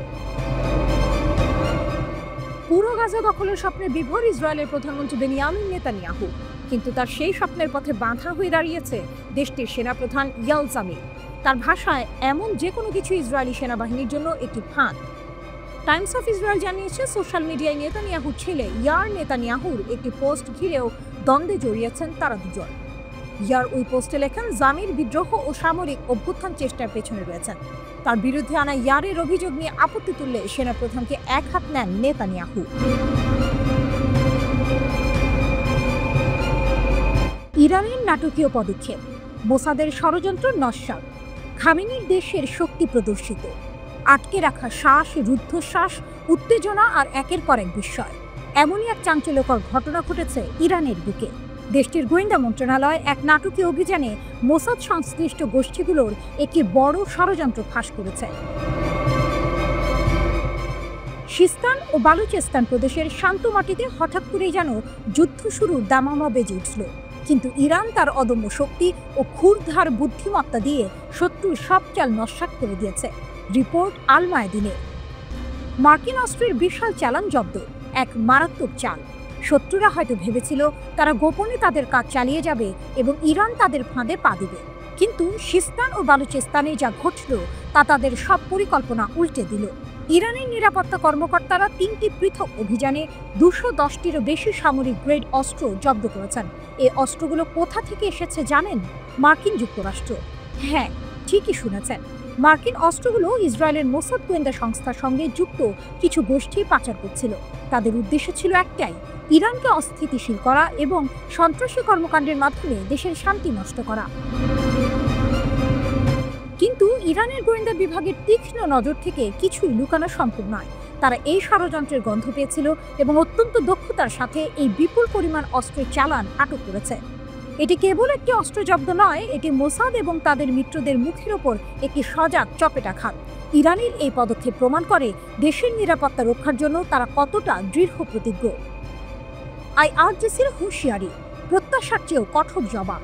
পুরো গাজা দখলের স্বপ্নে বিভোর ইসরায়েলের প্রধানমন্ত্রী বেনিয়ামিন নেতানিয়াহু, কিন্তু তার সেই স্বপ্নের পথে বাধা হয়ে দাঁড়িয়েছে দেশটির সেনাপ্রধান ইয়াল জামিল। তার ভাষায় এমন যে কোনো কিছু ইসরায়েলি সেনাবাহিনীর জন্য একটি ফাঁদ। টাইমস অফ ইসরায়েল জানিয়েছে, সোশ্যাল মিডিয়ায় নেতানিয়াহুর ছেলে ইয়ার নেতানিয়াহুর একটি পোস্ট ঘিরেও দ্বন্দ্বে জড়িয়েছেন তারা দুজন। ইয়ার ওই পোস্টে লেখেন, জামির বিদ্রোহ ও সামরিক অভ্যুত্থান চেষ্টার পেছনে রয়েছেন। তার বিরুদ্ধে আনা ইয়ারের অভিযোগ নিয়ে আপত্তি তুললে সেনাপ্রধানকে এক হাত নেন নেতানিয়াহু। ইরানের নাটকীয় পদক্ষেপ, মোসাদের ষড়যন্ত্র নস্যাৎ, খামেনির দেশের শক্তি প্রদর্শিত, আটকে রাখা শ্বাস, রুদ্ধশ্বাস, উত্তেজনা আর একের পর এক বিস্ময়। এমনই এক চাঞ্চল্যকর ঘটনা ঘটেছে ইরানের বুকে। দেশটির গোয়েন্দা মন্ত্রণালয় এক নাটকীয় অভিযানে মোসাদ সংশ্লিষ্ট গোষ্ঠীগুলোর একটি বড় ষড়যন্ত্র ফাঁস করেছে। সিস্তান ও বালুচেস্তান প্রদেশের শান্ত মাটিতে হঠাৎ করেই যেন যুদ্ধ শুরুর দামামা বেজে উঠল। কিন্তু ইরান তার অদম্য শক্তি ও ক্ষুরধার বুদ্ধিমত্তা দিয়ে শত্রুর সব চাল নস্যাৎ করে দিয়েছে। রিপোর্ট আল মায়াদিনের। মার্কিন অস্ত্রের বিশাল চালান জব্দ, এক মারাত্মক চাল। শত্রুরা হয়তো ভেবেছিল তারা গোপনে তাদের কাজ চালিয়ে যাবে এবং ইরান তাদের ফাঁদে পা দেবে, কিন্তু সিস্তান ও বালুচেস্তানে যা ঘটল তা তাদের সব পরিকল্পনা উল্টে দিল। ইরানের নিরাপত্তা কর্মকর্তারা 3টি পৃথক অভিযানে 210টিরও বেশি সামরিক গ্রেড অস্ত্র জব্দ করেছেন। এই অস্ত্রগুলো কোথা থেকে এসেছে জানেন? মার্কিন যুক্তরাষ্ট্র। হ্যাঁ, ঠিকই শুনেছেন। মার্কিন অস্ত্রগুলো ইসরায়েলের মোসাদ গোয়েন্দা সংস্থার সঙ্গে যুক্ত কিছু গোষ্ঠী পাচার করছিল। তাদের উদ্দেশ্য ছিল একটাই, ইরানকে অস্থিতিশীল করা এবং সন্ত্রাসী কর্মকাণ্ডের মাধ্যমে দেশের শান্তি নষ্ট করা। কিন্তু ইরানের গোয়েন্দা বিভাগের তীক্ষ্ণ নজর থেকে কিছুই লুকানো সম্ভব নয়। তারা এই ষড়যন্ত্রের গন্ধ পেয়েছিল এবং অত্যন্ত দক্ষতার সাথে এই বিপুল পরিমাণ অস্ত্রের চালান আটক করেছে। এটি কেবল একটি অস্ত্র জব্দ নয়, এটি মোসাদ এবং তাদের মিত্রদের মুখের ওপর একটি সজাগ চপেটাঘাত। ইরানের এই পদক্ষেপ প্রমাণ করে দেশের নিরাপত্তা রক্ষার জন্য তারা কতটা দৃঢ় প্রতিজ্ঞ। IRGCর হুঁশিয়ারি, প্রত্যাশার চেয়েও কঠোর জবাব।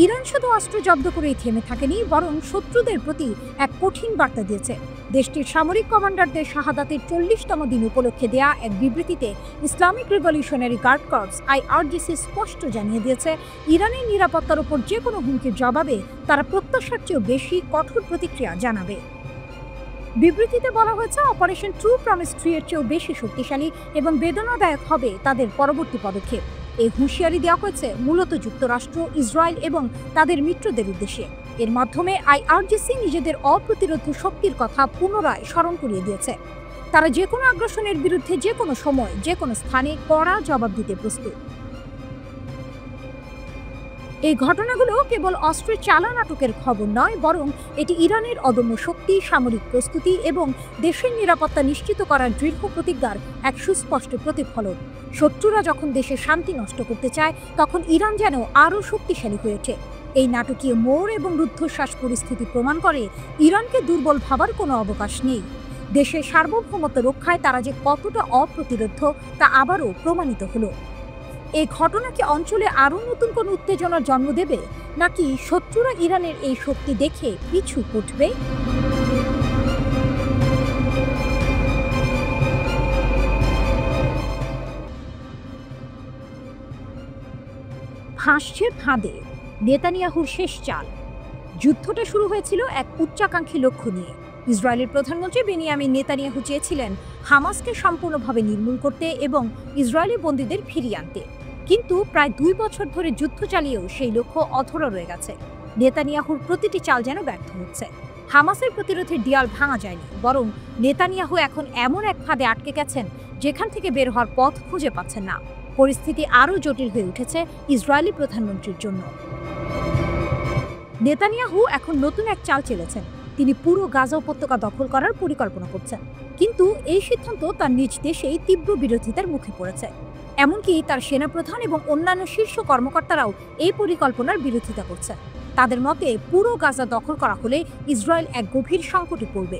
ইরান শুধু অস্ত্র জব্দ করেই থেমে থাকেনি, বরং শত্রুদের প্রতি এক কঠিন বার্তা দিয়েছে। দেশটির সামরিক কমান্ডারদের শাহাদাতের 40তম দিন উপলক্ষে দেয়া এক বিবৃতিতে Islamic revolutionary guard corps IRGC স্পষ্ট জানিয়ে দিয়েছে, ইরানের নিরাপত্তার উপর যে কোনো হুমকির জবাবে তারা প্রত্যাশার চেয়েও বেশি কঠোর প্রতিক্রিয়া জানাবে। বিবৃতিতে বলা হয়েছে, অপারেশন ট্রু প্রমিস 3 এর চেয়েও বেশি শক্তিশালী এবং বেদনাদায়ক হবে তাদের পরবর্তী পদক্ষেপ। এই হুঁশিয়ারি দেওয়া হয়েছে মূলত যুক্তরাষ্ট্র, ইসরায়েল এবং তাদের মিত্রদের উদ্দেশ্যে। এর মাধ্যমে আইআরজিসি নিজেদের অপ্রতিরোধ্য শক্তির কথা পুনরায় স্মরণ করিয়ে দিয়েছে। তারা যে কোনো আগ্রাসনের বিরুদ্ধে যে কোনো সময়, যে কোনো স্থানে কড়া জবাব দিতে প্রস্তুত। এই ঘটনাগুলো কেবল অস্ত্রের চালা নাটকের খবর নয়, বরং এটি ইরানের অদম্য শক্তি, সামরিক প্রস্তুতি এবং দেশের নিরাপত্তা নিশ্চিত করার দৃঢ় প্রতিজ্ঞার এক সুস্পষ্ট প্রতিফলন। শত্রুরা যখন দেশের শান্তি নষ্ট করতে চায়, তখন ইরান যেন আরও শক্তিশালী হয়ে ওঠে। এই নাটকীয় মোড় এবং রুদ্ধশ্বাস পরিস্থিতি প্রমাণ করে ইরানকে দুর্বল ভাবার কোনো অবকাশ নেই। দেশের সার্বভৌমত্ব রক্ষায় তারা যে কতটা অপ্রতিরোধ্য তা আবারও প্রমাণিত হলো। এই ঘটনা কি অঞ্চলে আরও নতুন কোনো উত্তেজনার জন্ম দেবে, নাকি শত্রুরা ইরানের এই শক্তি দেখে পিছু হটবে? ভাসছে ফাঁদে নেতানিয়াহুর শেষ চাল। যুদ্ধটা শুরু হয়েছিল এক উচ্চাকাঙ্ক্ষী লক্ষ্য নিয়ে। ইসরায়েলের প্রধানমন্ত্রী বেনিয়ামিন নেতানিয়াহু চেয়েছিলেন হামাসকে সম্পূর্ণভাবে নির্মূল করতে এবং ইসরায়েলি বন্দীদের ফিরিয়ে আনতে। কিন্তু প্রায় 2 বছর ধরে যুদ্ধ চালিয়েও সেই লক্ষ্য অধরা রয়ে গেছে। নেতানিয়াহুর প্রতিটি চাল যেন ব্যর্থ হচ্ছে। হামাসের প্রতিরোধের দেয়াল ভাঙা যায়নি, বরং নেতানিয়াহু এখন এমন এক ফাঁদে আটকে গেছেন যেখান থেকে বের হওয়ার পথ খুঁজে পাচ্ছেন না। পরিস্থিতি আরও জটিল হয়ে উঠেছে ইসরায়েলি প্রধানমন্ত্রীর জন্য। নেতানিয়াহু এখন নতুন এক চাল চেলেছেন। তিনি পুরো গাজা উপত্যকা দখল করার পরিকল্পনা করছেন, কিন্তু এই সিদ্ধান্ত তার নিজ দেশেই তীব্র বিরোধিতার মুখে পড়েছে। এমনকি তার সেনাপ্রধান এবং অন্যান্য শীর্ষ কর্মকর্তারাও এই পরিকল্পনার বিরোধিতা করছে। তাদের মতে পুরো গাজা দখল করা হলে ইসরায়েল এক গভীর সংকটে পড়বে।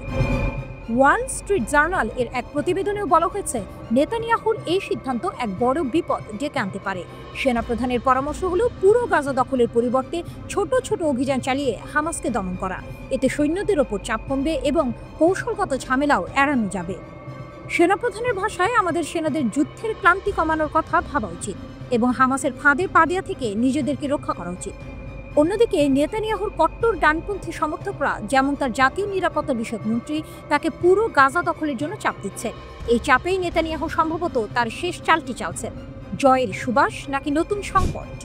ওয়াল স্ট্রিট জার্নাল এর এক প্রতিবেদনেও বলা হয়েছে, নেতানিয়াহুর এই সিদ্ধান্ত এক বড় বিপদ ডেকে আনতে পারে। সেনাপ্রধানের পরামর্শ হলো পুরো গাজা দখলের পরিবর্তে ছোট ছোট অভিযান চালিয়ে হামাসকে দমন করা। এতে সৈন্যদের ওপর চাপ কমবে এবং কৌশলগত ঝামেলাও এড়ানো যাবে। সেনাপ্রধানের ভাষায়, আমাদের সেনাদের যুদ্ধের ক্লান্তি কমানোর কথা ভাবা উচিত এবং হামাসের ফাঁদে পা দেওয়া থেকে নিজেদেরকে রক্ষা করা উচিত। অন্যদিকে নেতানিয়াহুর কট্টর ডানপন্থী সমর্থকরা, যেমন তার জাতীয় নিরাপত্তা বিষয়ক মন্ত্রী, তাকে পুরো গাজা দখলের জন্য চাপ দিচ্ছে। এই চাপেই নেতানিয়াহু সম্ভবত তার শেষ চালটি চালছেন। জয়ের সুবাস নাকি নতুন সংকট?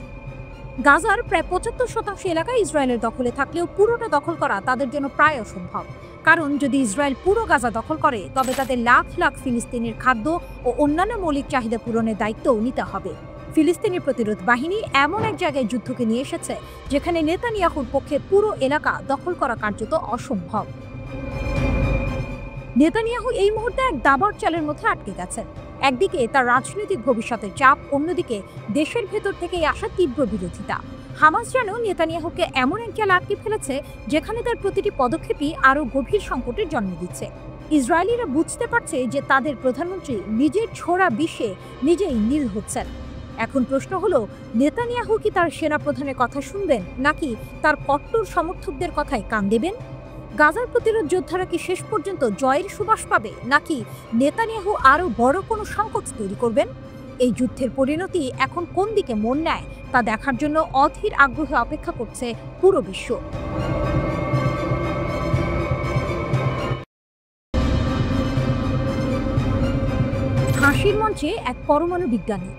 গাজার প্রায় 75% এলাকা ইসরায়েলের দখলে থাকলেও পুরোটা দখল করা তাদের জন্য প্রায় অসম্ভব। কারণ যদি ইসরায়েল পুরো গাজা দখল করে, তবে তাদের লাখ লাখ ফিলিস্তিনির খাদ্য ও অন্যান্য মৌলিক চাহিদা পূরণের দায়িত্বও নিতে হবে। ফিলিস্তিনি প্রতিরোধ বাহিনী এমন এক জায়গায় যুদ্ধকে নিয়ে এসেছে যেখানে নেতানিয়াহুর পক্ষে পুরো এলাকা দখল করা কার্যত অসম্ভব। নেতানিয়াহু এই মুহূর্তে এক দাবার চালের মধ্যে আটকে গেছেন। একদিকে তার রাজনৈতিক ভবিষ্যতের চাপ, অন্যদিকে দেশের ভেতর থেকেই আসা তীব্র বিরোধিতা। হামাস যেন নেতানিয়াহুকে এমন এক জালে আটকে ফেলেছে যেখানে তার প্রতিটি পদক্ষেপই আরও গভীর সংকটের জন্ম দিচ্ছে। ইসরায়েলিরা বুঝতে পারছে যে তাদের প্রধানমন্ত্রী নিজের ছোড়া বিষে নিজেই নীল হচ্ছেন। এখন প্রশ্ন হলো, নেতানিয়াহু কি তার সেনাপ্রধানের কথা শুনবেন, নাকি তার কট্টর সমর্থকদের কথায় কান দেবেন? গাজার প্রতিরোধ যোদ্ধারা কি শেষ পর্যন্ত জয়ের সুবাস পাবে, নাকি নেতানিয়াহু আরও বড় কোনো সংকট তৈরি করবেন? এই যুদ্ধের পরিণতি এখন কোন দিকে মন নেয় তা দেখার জন্য অধীর আগ্রহে অপেক্ষা করছে পুরো বিশ্ব। ফাঁসির মঞ্চে এক পরমাণু বিজ্ঞানী,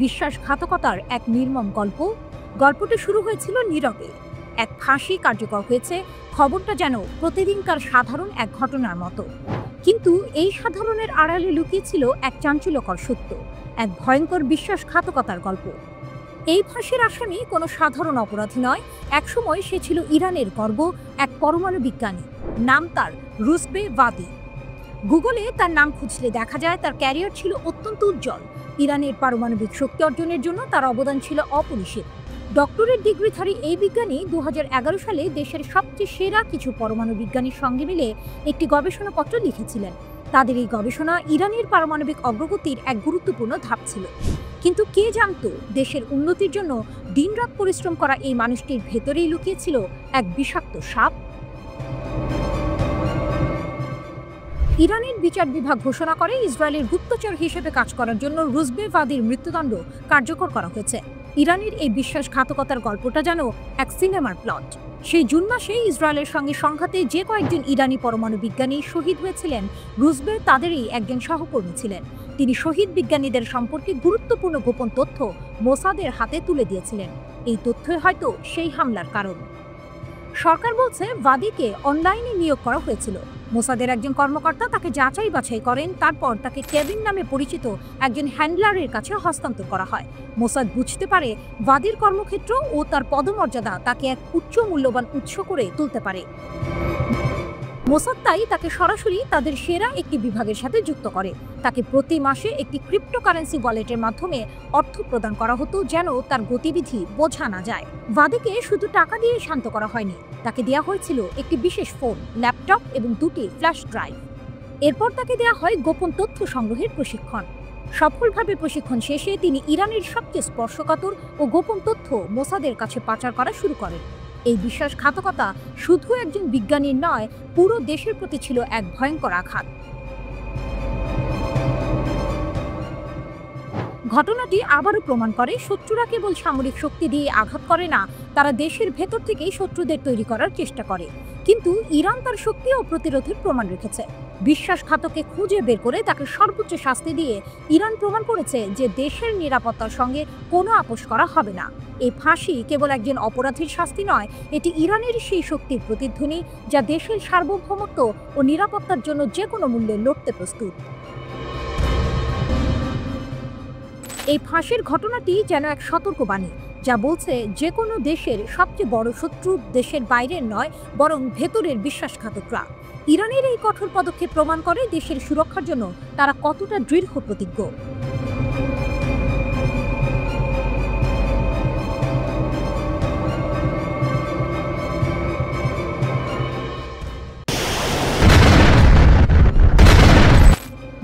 বিশ্বাসঘাতকতার এক নির্মম গল্প। গল্পটি শুরু হয়েছিল নীরবে। এক ফাঁসি কার্যকর হয়েছে, খবরটা যেন প্রতিদিনকার সাধারণ এক ঘটনার মতো। কিন্তু এই সাধারণের আড়ালে লুকিয়েছিল এক চাঞ্চল্যকর সত্য, এক ভয়ঙ্কর বিশ্বাসঘাতকতার গল্প। এই ফাঁসির আসামি কোনো সাধারণ অপরাধী নয়। একসময় সে ছিল ইরানের গর্ব, এক পরমাণু বিজ্ঞানী। নাম তার রুজবে ভাদি। গুগলে তার নাম খুঁজলে দেখা যায় তার ক্যারিয়ার ছিল অত্যন্ত উজ্জ্বল। ইরানের পারমাণবিক শক্তি অর্জনের জন্য তার অবদান ছিল অপরিসীম। ডক্টরেট ডিগ্রিধারী এই বিজ্ঞানী 2011 সালে দেশের সবচেয়ে সেরা কিছু পরমাণু বিজ্ঞানীর সঙ্গে মিলে একটি গবেষণাপত্র লিখেছিলেন। তাদের এই গবেষণা ইরানের পারমাণবিক অগ্রগতির এক গুরুত্বপূর্ণ ধাপ ছিল। কিন্তু কে জানতো, দেশের উন্নতির জন্য দিনরাত পরিশ্রম করা এই মানুষটির ভেতরেই লুকিয়েছিল এক বিষাক্ত সাপ। ইরানের বিচার বিভাগ ঘোষণা করে ইসরায়েলের গুপ্তচর হিসেবে কাজ করার জন্য রুজবে ভাদির মৃত্যুদণ্ড কার্যকর করা হয়েছে। ইরানের এই বিশ্বাসঘাতকতার গল্পটা যেন এক সিনেমার প্লট। সেই জুন মাসে ইসরায়েলের সঙ্গে সংঘাতে যে কয়েকজন ইরানি পরমাণু বিজ্ঞানী শহীদ হয়েছিলেন, রুজবে তাদেরই একজন সহকর্মী ছিলেন। তিনি শহীদ বিজ্ঞানীদের সম্পর্কে গুরুত্বপূর্ণ গোপন তথ্য মোসাদের হাতে তুলে দিয়েছিলেন। এই তথ্যই হয়তো সেই হামলার কারণ। সরকার বলছে ভাদিকে অনলাইনে নিয়োগ করা হয়েছিল। মোসাদের একজন কর্মকর্তা তাকে যাচাই বাছাই করেন, তারপর তাকে কেভিন নামে পরিচিত একজন হ্যান্ডলারের কাছে হস্তান্তর করা হয়। মোসাদ বুঝতে পারে ভাদির কর্মক্ষেত্র ও তার পদমর্যাদা তাকে এক উচ্চ মূল্যবান উৎস করে তুলতে পারে। মোসাদ তাই তাকে সরাসরি তাদের সেরা একটি বিভাগের সাথে যুক্ত করে। তাকে প্রতি মাসে একটি ক্রিপ্টোকারেন্সি ওয়ালেটের মাধ্যমে অর্থ প্রদান করা হতো, যেন তার গতিবিধি বোঝা না যায়। ভাদিকে শুধু টাকা দিয়ে শান্ত করা হয়নি, তাকে দেওয়া হয়েছিল একটি বিশেষ ফোন, ল্যাপটপ এবং 2টি ফ্ল্যাশ ড্রাইভ। এরপর তাকে দেওয়া হয় গোপন তথ্য সংগ্রহের প্রশিক্ষণ। সফলভাবে প্রশিক্ষণ শেষে তিনি ইরানের সবচেয়ে স্পর্শকাতর ও গোপন তথ্য মোসাদের কাছে পাচার করা শুরু করেন। এই বিশ্বাসঘাতকতা শুধু একজন বিজ্ঞানীর নয়, পুরো দেশের প্রতি ছিল এক ভয়ঙ্কর আঘাত। ঘটনাটি আবারও প্রমাণ করে শত্রুরা কেবল সামরিক শক্তি দিয়ে আঘাত করে না, তারা দেশের ভেতর থেকেই শত্রুদের তৈরি করার চেষ্টা করে। কিন্তু ইরান তার শক্তি ও প্রতিরোধের প্রমাণ রেখেছে। বিশ্বাসঘাতককে খুঁজে বের করে তাকে সর্বোচ্চ শাস্তি দিয়ে ইরান প্রমাণ করেছে যে দেশের নিরাপত্তার সঙ্গে কোনো আপোষ করা হবে না। এই ফাঁসি কেবল একজন অপরাধীর শাস্তি নয়, এটি ইরানের সেই শক্তির প্রতিধ্বনি যা দেশের সার্বভৌমত্ব ও নিরাপত্তার জন্য যে কোনো মূল্যে লড়তে প্রস্তুত। এই ফাঁসির ঘটনাটি যেন এক সতর্কবাণী, যা বলছে যে কোনো দেশের সবচেয়ে বড় শত্রু দেশের বাইরের নয়, বরং ভেতরের বিশ্বাসঘাতকরা। ইরানের এই কঠোর পদক্ষেপ প্রমাণ করে দেশের সুরক্ষার জন্য তারা কতটা দৃঢ় প্রতিজ্ঞ।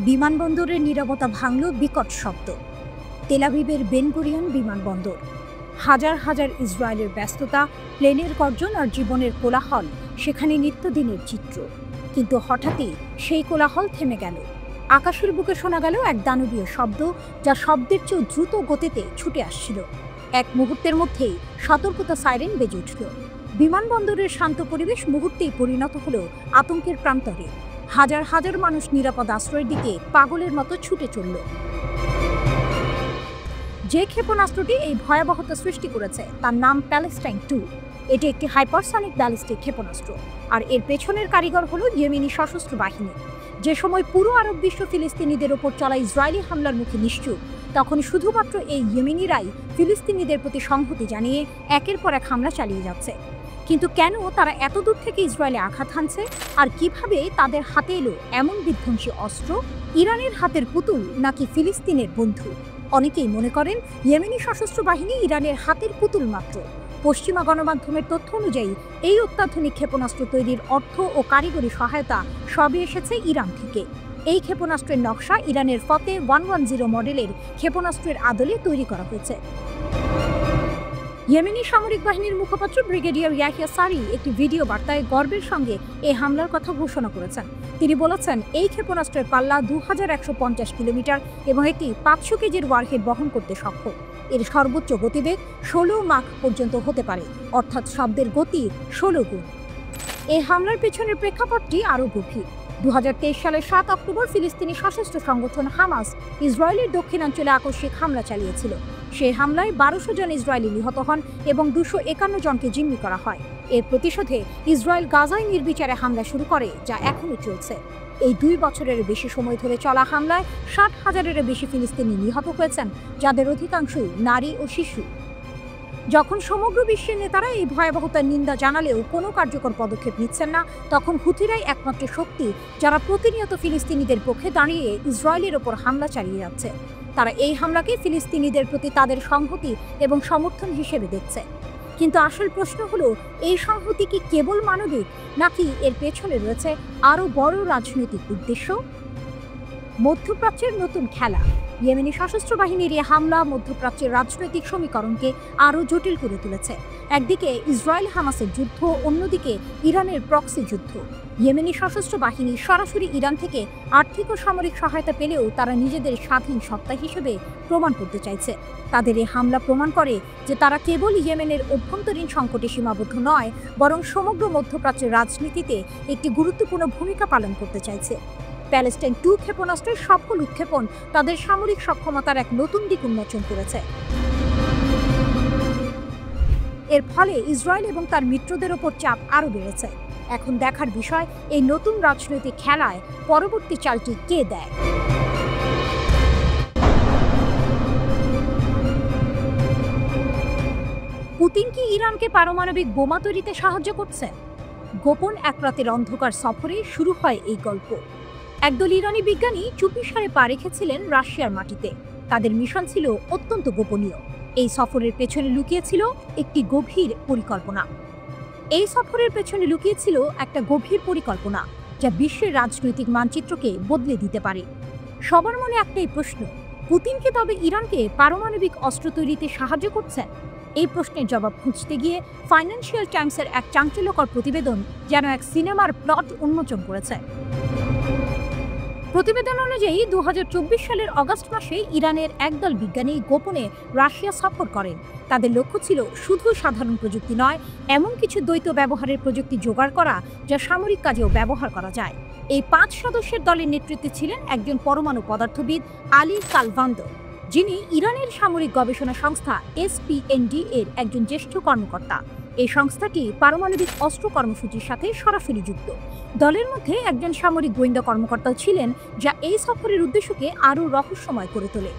বিমানবন্দরের নীরবতা ভাঙল বিকট শব্দ। তেল আবিবের বেন গুরিয়ন বিমানবন্দর। হাজার হাজার ইসরায়েলের ব্যস্ততা, প্লেনের গর্জন আর জীবনের কোলাহল সেখানে নিত্যদিনের চিত্র। কিন্তু হঠাৎই সেই কোলাহল থেমে গেল। আকাশের বুকে শোনা গেল এক দানবীয় শব্দ, যা শব্দের চেয়েও দ্রুত গতিতে ছুটে আসছিল। এক মুহূর্তের মধ্যেই সতর্কতা সাইরেন বেজে উঠল। বিমানবন্দরের শান্ত পরিবেশ মুহূর্তেই পরিণত হলো আতঙ্কের প্রান্তরে। হাজার হাজার মানুষ নিরাপদ আশ্রয়ের দিকে পাগলের মতো ছুটে চলল। যে ক্ষেপণাস্ত্রটি এই ভয়াবহতা সৃষ্টি করেছে তার নাম প্যালেস্টাইন 2। এটি একটি হাইপারসনিক ব্যালিস্টিক ক্ষেপণাস্ত্র, আর এর পেছনের কারিগর হলো ইয়েমেনি সশস্ত্র বাহিনী। যে সময় পুরো আরব বিশ্ব ফিলিস্তিনিদের ওপর চলা ইসরায়েলি হামলার মুখে নিশ্চুপ, তখন শুধুমাত্র এই ইয়েমেনিরাই ফিলিস্তিনিদের প্রতি সংহতি জানিয়ে একের পর এক হামলা চালিয়ে যাচ্ছে। কিন্তু কেন তারা এত দূর থেকে ইসরায়েলে আঘাত হানছে, আর কিভাবে তাদের হাতে এলো এমন বিধ্বংসী অস্ত্র? ইরানের হাতের পুতুল নাকি ফিলিস্তিনের বন্ধু? অনেকেই মনে করেন ইয়েমেনি সশস্ত্র বাহিনী ইরানের হাতের পুতুল মাত্র। পশ্চিমা গণমাধ্যমের তথ্য অনুযায়ী এই অত্যাধুনিক ক্ষেপণাস্ত্র তৈরির অর্থ ও কারিগরি সহায়তা সবই এসেছে ইরান থেকে। এই ক্ষেপণাস্ত্রের নকশা ইরানের ফতে 110 মডেলের ক্ষেপণাস্ত্রের আদলে তৈরি করা হয়েছে। ইয়েমেনি সামরিক বাহিনীর মুখপাত্র ব্রিগেডিয়ার ইয়াহিয়া সারি একটি ভিডিও বার্তায় গর্বের সঙ্গে এই হামলার কথা ঘোষণা করেছেন। তিনি বলেছেন, এই ক্ষেপণাস্ত্রের পাল্লা 2150 কিলোমিটার এবং একটি 500 কেজির ওয়ারহেড বহন করতে সক্ষম। এর সর্বোচ্চ গতিবেগ 16 মাখ পর্যন্ত হতে পারে, অর্থাৎ শব্দের গতি 16 গুণ। এই হামলার পেছনের প্রেক্ষাপটটি আরও গভীর। 2023 সালের 7 অক্টোবর ফিলিস্তিনি সশস্ত্র সংগঠন হামাস ইসরায়েলের দক্ষিণাঞ্চলে আকস্মিক হামলা চালিয়েছিল। সেই হামলায় 1200 জন ইসরায়েলি নিহত হন এবং 251 জনকে জিম্মি করা হয়। এর প্রতিশোধে ইসরায়েল গাজায় নির্বিচারে হামলা শুরু করে, যা এখনও চলছে। এই 2 বছরের বেশি সময় ধরে চলা হামলায় 60,000-এরও বেশি ফিলিস্তিনি নিহত হয়েছেন, যাদের অধিকাংশই নারী ও শিশু। যখন সমগ্র বিশ্বের নেতারা এই ভয়াবহতার নিন্দা জানালেও কোনো কার্যকর পদক্ষেপ নিচ্ছেন না, তখন হুথিরাই একমাত্র শক্তি যারা প্রতিনিয়ত ফিলিস্তিনিদের পক্ষে দাঁড়িয়ে ইসরায়েলের ওপর হামলা চালিয়ে যাচ্ছে। তারা এই হামলাকে ফিলিস্তিনিদের প্রতি তাদের সংহতি এবং সমর্থন হিসেবে দেখছে। কিন্তু আসল প্রশ্ন হলো, এই সংহতি কি কেবল মানবিক, নাকি এর পেছনে রয়েছে আরও বড় রাজনৈতিক উদ্দেশ্য? মধ্যপ্রাচ্যের নতুন খেলা। ইয়েমেনি সশস্ত্র বাহিনীর এই হামলা মধ্যপ্রাচ্যের রাজনৈতিক সমীকরণকে আরও জটিল করে তুলেছে। একদিকে ইসরায়েল হামাসের যুদ্ধ, অন্যদিকে ইরানের প্রক্সি যুদ্ধ। ইয়েমেনি সশস্ত্র বাহিনী সরাসরি ইরান থেকে আর্থিক ও সামরিক সহায়তা পেলেও তারা নিজেদের স্বাধীন সত্তা হিসেবে প্রমাণ করতে চাইছে। তাদের এই হামলা প্রমাণ করে যে তারা কেবল ইয়েমেনের অভ্যন্তরীণ সংকটে সীমাবদ্ধ নয়, বরং সমগ্র মধ্যপ্রাচ্যের রাজনীতিতে একটি গুরুত্বপূর্ণ ভূমিকা পালন করতে চাইছে। প্যালেস্টাইন 2 ক্ষেপণাস্ত্রের সফল উৎক্ষেপণ তাদের সামরিক সক্ষমতার এক নতুন দিক উন্মোচন করেছে। এর ফলে ইসরায়েল এবং তার মিত্রদের ওপর চাপ আরও বেড়েছে। এখন দেখার বিষয় এই নতুন রাজনৈতিক খেলায় পরবর্তী চালটি কে দেয়। পুতিন কি ইরানকে পারমাণবিক বোমা তৈরিতে সাহায্য করছে? গোপন এক রাতের অন্ধকার সফরে শুরু হয় এই গল্প। একদল ইরানি বিজ্ঞানী চুপিসারে পা রেখেছিলেন রাশিয়ার মাটিতে। তাদের মিশন ছিল অত্যন্ত গোপনীয়। এই সফরের পেছনে লুকিয়েছিল একটি গভীর পরিকল্পনা। একটা গভীর পরিকল্পনা যা বিশ্বের রাজনৈতিক মানচিত্রকে বদলে দিতে পারে। সবার মনে একটাই প্রশ্ন, পুতিন কি তবে ইরানকে পারমাণবিক অস্ত্র তৈরিতে সাহায্য করছেন? এই প্রশ্নের জবাব খুঁজতে গিয়ে ফাইন্যান্সিয়াল টাইমসের এক চাঞ্চল্যকর প্রতিবেদন যেন এক সিনেমার প্লট উন্মোচন করেছে। প্রতিবেদন অনুযায়ী 2024 সালের অগাস্ট মাসে ইরানের একদল বিজ্ঞানী গোপনে রাশিয়া সফর করেন। তাদের লক্ষ্য ছিল শুধু সাধারণ প্রযুক্তি নয়, এমন কিছু দ্বৈত ব্যবহারের প্রযুক্তি জোগাড় করা যা সামরিক কাজেও ব্যবহার করা যায়। এই 5 সদস্যের দলের নেতৃত্বে ছিলেন একজন পরমাণু পদার্থবিদ আলী কালভান্দো, যিনি ইরানের সামরিক গবেষণা সংস্থা SPND এর একজন জ্যেষ্ঠ কর্মকর্তা। এই সংস্থাটি পারমাণবিক অস্ত্র কর্মসূচির সাথে সরাসরি যুক্ত। দলের মধ্যে একজন সামরিক গোয়েন্দা কর্মকর্তাও ছিলেন, যা এই সফরের উদ্দেশ্যকে আরও রহস্যময় করে তোলে।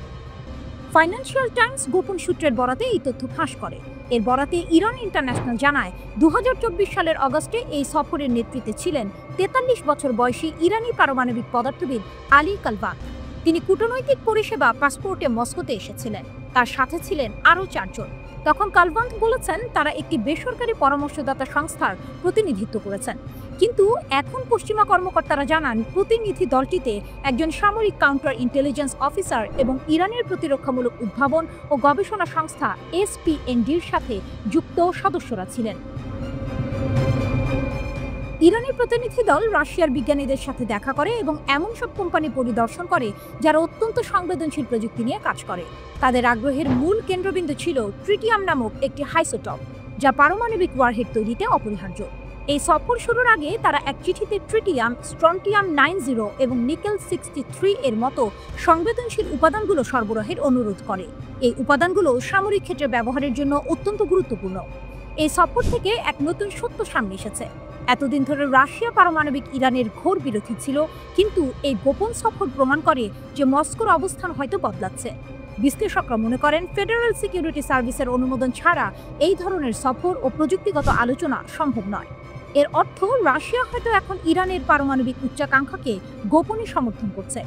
ফাইন্যান্সিয়াল টাইমস গোপন সূত্রের বরাতে এই তথ্য ফাঁস করে। এর বরাতে ইরান ইন্টারন্যাশনাল জানায় 2024 সালের অগস্টে এই সফরের নেতৃত্বে ছিলেন 43 বছর বয়সী ইরানি পারমাণবিক পদার্থবিদ আলী কালভান। তিনি কূটনৈতিক পরিষেবা পাসপোর্টে মস্কোতে এসেছিলেন। তার সাথে ছিলেন আরও 4 জন। তখন কালভান্ট বলেছেন তারা একটি বেসরকারি পরামর্শদাতা সংস্থার প্রতিনিধিত্ব করেছেন। কিন্তু এখন পশ্চিমা কর্মকর্তারা জানান প্রতিনিধি দলটিতে একজন সামরিক কাউন্টার ইন্টেলিজেন্স অফিসার এবং ইরানের প্রতিরক্ষামূলক উদ্ভাবন ও গবেষণা সংস্থা SPNDর সাথে যুক্ত সদস্যরা ছিলেন। ইরানি প্রতিনিধি দল রাশিয়ার বিজ্ঞানীদের সাথে দেখা করে এবং এমন সব কোম্পানি পরিদর্শন করে যারা অত্যন্ত সংবেদনশীল প্রযুক্তি নিয়ে কাজ করে। তাদের আগ্রহের মূল কেন্দ্রবিন্দু ছিল ট্রিটিয়াম নামক একটি আইসোটোপ, যা পারমাণবিক ওয়ারহেড তৈরিতে অপরিহার্য। এই সফর শুরুর আগে তারা এক চিঠিতে ট্রিটিয়াম, স্ট্রন্টিয়াম 90 এবং নিকেল 63 এর মতো সংবেদনশীল উপাদানগুলো সরবরাহের অনুরোধ করে। এই উপাদানগুলো সামরিক ক্ষেত্রে ব্যবহারের জন্য অত্যন্ত গুরুত্বপূর্ণ। এই সফর থেকে এক নতুন সত্য সামনে এসেছে। এতদিন ধরে রাশিয়া পারমাণবিক ইরানের ঘোর বিরোধী ছিল, কিন্তু এই গোপন সফর প্রমাণ করে যে মস্কোর অবস্থান হয়তো বদলাচ্ছে। বিশ্লেষকরা মনে করেন ফেডারেল সিকিউরিটি সার্ভিসের অনুমোদন ছাড়া এই ধরনের সফর ও প্রযুক্তিগত আলোচনা সম্ভব নয়। এর অর্থ রাশিয়া হয়তো এখন ইরানের পারমাণবিক উচ্চাকাঙ্ক্ষাকে গোপনে সমর্থন করছে।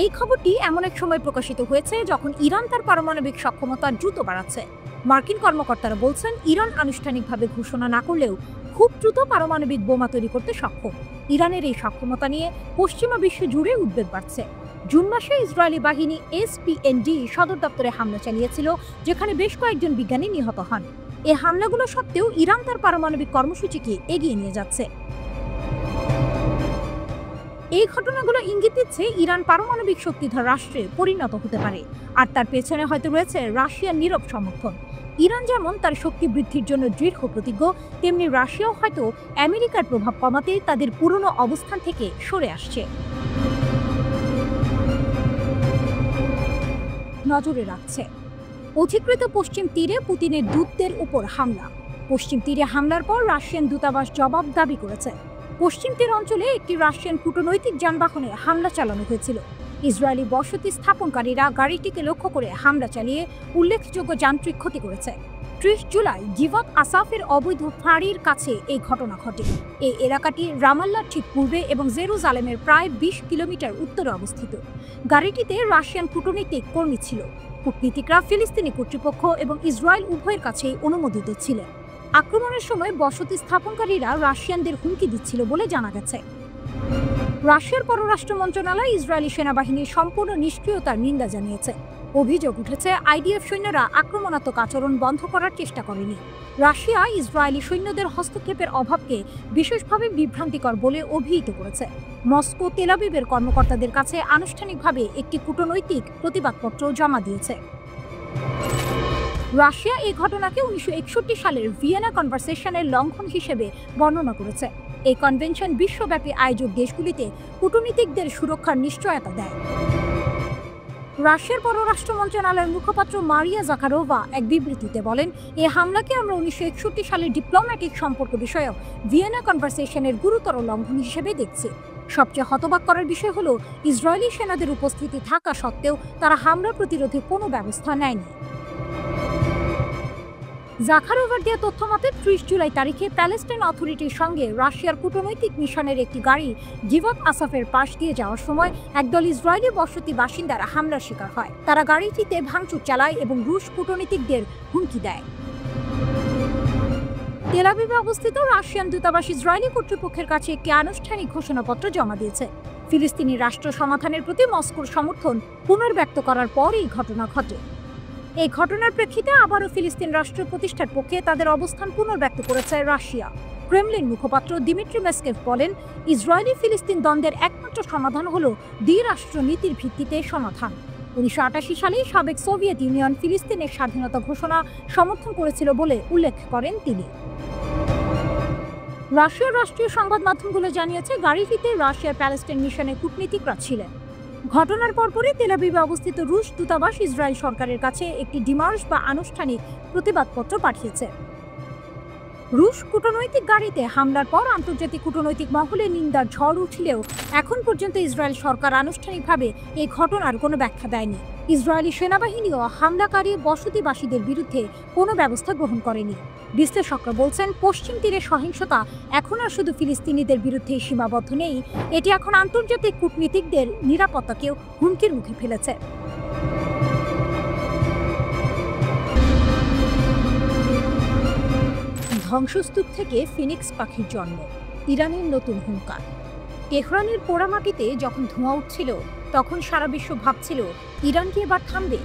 এই খবরটি এমন এক সময় প্রকাশিত হয়েছে যখন ইরান তার পারমাণবিক সক্ষমতা দ্রুত বাড়াচ্ছে। মার্কিন কর্মকর্তারা বলছেন ইরান আনুষ্ঠানিকভাবে ঘোষণা না করলেও খুব দ্রুত পারমাণবিক বোমা তৈরি করতে সক্ষম। ইরানের এই সক্ষমতা নিয়ে পশ্চিমা বিশ্ব জুড়ে উদ্বেগ বাড়ছে। জুন মাসে ইসরায়েলি বাহিনী SPND সদর দপ্তরে হামলা চালিয়েছিল, যেখানে বেশ কয়েকজন বিজ্ঞানী নিহত হন। এই হামলাগুলো সত্ত্বেও ইরান তার পারমাণবিক কর্মসূচিকে এগিয়ে নিয়ে যাচ্ছে। এই ঘটনাগুলো ইঙ্গিত দিচ্ছে ইরান পারমাণবিক শক্তিধর রাষ্ট্রে পরিণত হতে পারে, আর তার পেছনে হয়তো রয়েছে রাশিয়ার নীরব সমর্থন। ইরান যেমন তার শক্তি বৃদ্ধির জন্য দৃঢ় প্রতিজ্ঞ, তেমনি রাশিয়াও হয়তো আমেরিকার প্রভাব কমাতে তাদের পুরনো অবস্থান থেকে সরে আসছে। নজরে রাখছে অধিকৃত পশ্চিম তীরে পুতিনের দূতদের উপর হামলা। পশ্চিম তীরে হামলার পর রাশিয়ান দূতাবাস জবাব দাবি করেছে। পশ্চিম তীর অঞ্চলে একটি রাশিয়ান কূটনৈতিক যানবাহনে হামলা চালানো হয়েছিল। ইসরায়েলি বসতি স্থাপনকারীরা গাড়িটিকে লক্ষ্য করে হামলা চালিয়ে উল্লেখযোগ্য যান্ত্রিক ক্ষতি করেছে। 30 জুলাই গিভত আসাফের অবৈধ ফাঁড়ির কাছে এই ঘটনা ঘটে। এই এলাকাটি রামাল্লার ঠিক পূর্বে এবং জেরুজালেমের প্রায় 20 কিলোমিটার উত্তরে অবস্থিত। গাড়িটিতে রাশিয়ান কূটনৈতিক কর্মী ছিল। কূটনীতিকরা ফিলিস্তিনি কর্তৃপক্ষ এবং ইসরায়েল উভয়ের কাছেই অনুমোদিত ছিলেন। আক্রমণের সময় বসতি স্থাপনকারীরা রাশিয়ানদের হুমকি দিচ্ছিল বলে জানা গেছে। রাশিয়ার পররাষ্ট্র মন্ত্রণালয় ইসরায়েলি সেনাবাহিনীর সম্পূর্ণ নিষ্ক্রিয়তার নিন্দা জানিয়েছে। অভিযোগ উঠেছে IDF সৈন্যরা আক্রমণাত্মক আচরণ বন্ধ করার চেষ্টা করেনি। রাশিয়া ইসরায়েলি সৈন্যদের হস্তক্ষেপের অভাবকে বিশেষভাবে বিভ্রান্তিকর বলে অভিহিত করেছে। মস্কো তেল আবিবের কর্মকর্তাদের কাছে আনুষ্ঠানিকভাবে একটি কূটনৈতিক প্রতিবাদপত্র জমা দিয়েছে। রাশিয়া এই ঘটনাকে 1961 সালের ভিয়েনা কনভারসেশনের লঙ্ঘন হিসেবে বর্ণনা করেছে। এই কনভেনশন বিশ্বব্যাপী আয়োজক দেশগুলিতে কূটনীতিকদের সুরক্ষার নিশ্চয়তা দেয়। রাশিয়ার পররাষ্ট্র মন্ত্রণালয়ের মুখপাত্র মারিয়া জাকারোভা এক বিবৃতিতে বলেন, এই হামলাকে আমরা 1961 সালের ডিপ্লোম্যাটিক সম্পর্ক বিষয়ক ভিয়েনা কনভারসেশনের গুরুতর লঙ্ঘন হিসেবে দেখছি। সবচেয়ে হতবাক করার বিষয় হলো ইসরায়েলি সেনাদের উপস্থিতি থাকা সত্ত্বেও তারা হামলা প্রতিরোধে কোনো ব্যবস্থা নেয়নি। জাকারোভার দেওয়া তথ্য মতে 30 জুলাই তারিখে প্যালেস্টাইন অথরিটির সঙ্গে রাশিয়ার কূটনৈতিক মিশনের একটি গাড়ি গিভত আসাফের পাশ দিয়ে যাওয়ার সময় একদল ইসরায়েলি বসতি বাসিন্দারা হামলার শিকার হয়। তারা গাড়িটিতে ভাঙচুর চালায় এবং রুশ কূটনীতিকদের হুমকি দেয়। তেল আবিবে অবস্থিত রাশিয়ান দূতাবাস ইসরায়েলি কর্তৃপক্ষের কাছে একটি আনুষ্ঠানিক ঘোষণাপত্র জমা দিয়েছে। ফিলিস্তিনি রাষ্ট্র সমাধানের প্রতি মস্কোর সমর্থন পুনর্ব্যক্ত করার পর এই ঘটনা ঘটে। এই ঘটনার প্রেক্ষিতে আবারও ফিলিস্তিন রাষ্ট্র প্রতিষ্ঠার পক্ষে তাদের অবস্থান পুনর্ব্যক্ত করেছে রাশিয়া। ক্রেমলিন মুখপাত্র দিমিত্রি মেসকেভ বলেন, ইসরায়েলি ফিলিস্তিন দ্বন্দ্বের একমাত্র সমাধান হল দ্বিরাষ্ট্র নীতির ভিত্তিতে সমাধান। 1988 সালে সাবেক সোভিয়েত ইউনিয়ন ফিলিস্তিনের স্বাধীনতা ঘোষণা সমর্থন করেছিল বলে উল্লেখ করেন তিনি। রাশিয়ার রাষ্ট্রীয় সংবাদ মাধ্যমগুলো জানিয়েছে, গাড়িটিতে রাশিয়ার প্যালেস্টাইন মিশনের কূটনীতিকরা ছিলেন। ঘটনার পরপরই তেল আবিবে অবস্থিত রুশ দূতাবাস ইসরায়েল সরকারের কাছে একটি ডিমার্শ বা আনুষ্ঠানিক প্রতিবাদপত্র পাঠিয়েছে। রুশ কূটনৈতিক গাড়িতে হামলার পর আন্তর্জাতিক কূটনৈতিক মহলে নিন্দার ঝড় উঠলেও এখন পর্যন্ত ইসরায়েল সরকার আনুষ্ঠানিকভাবে এই ঘটনার কোনো ব্যাখ্যা দেয়নি। ইসরায়েলি সেনাবাহিনীও হামলাকারী বসতিবাসীদের বিরুদ্ধে কোনো ব্যবস্থা গ্রহণ করেনি। বিশ্লেষকরা বলছেন, পশ্চিম তীরে সহিংসতা এখন আর শুধু ফিলিস্তিনিদের বিরুদ্ধেই সীমাবদ্ধ নেই, এটি এখন আন্তর্জাতিক কূটনীতিকদের নিরাপত্তাকেও হুমকির মুখে ফেলেছে। ধ্বংসস্তূপ থেকে ফিনিক্স পাখির জন্ম, ইরানের নতুন হুঙ্কার। তেহরানের পোড়ামাটিতে যখন ধোঁয়া উঠছিল তখন সারা বিশ্ব ভাবছিল ইরান কি এবার থামবে।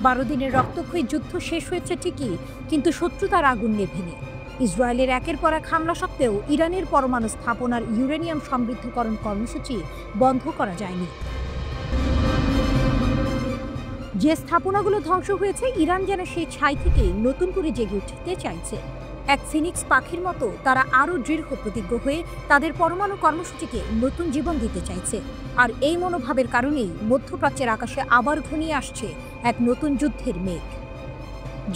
12 দিনের রক্তক্ষয়ী যুদ্ধ শেষ হয়েছে ঠিকই, কিন্তু শত্রুতার আগুন নেভেনি। ইসরায়েলের একের পর এক হামলা সত্ত্বেও ইরানের পরমাণু স্থাপনার ইউরেনিয়াম সমৃদ্ধকরণ কর্মসূচি বন্ধ করা যায়নি। যে স্থাপনাগুলো ধ্বংস হয়েছে, ইরান যেন সেই ছাই থেকে নতুন করে জেগে উঠতে চাইছে। এক ফিনিক্স পাখির মতো তারা আরও দৃঢ় প্রতিজ্ঞ হয়ে তাদের পরমাণু কর্মসূচিকে নতুন জীবন দিতে চাইছে। আর এই মনোভাবের কারণেই মধ্যপ্রাচ্যের আকাশে আবার ঘনিয়ে আসছে এক নতুন যুদ্ধের মেঘ।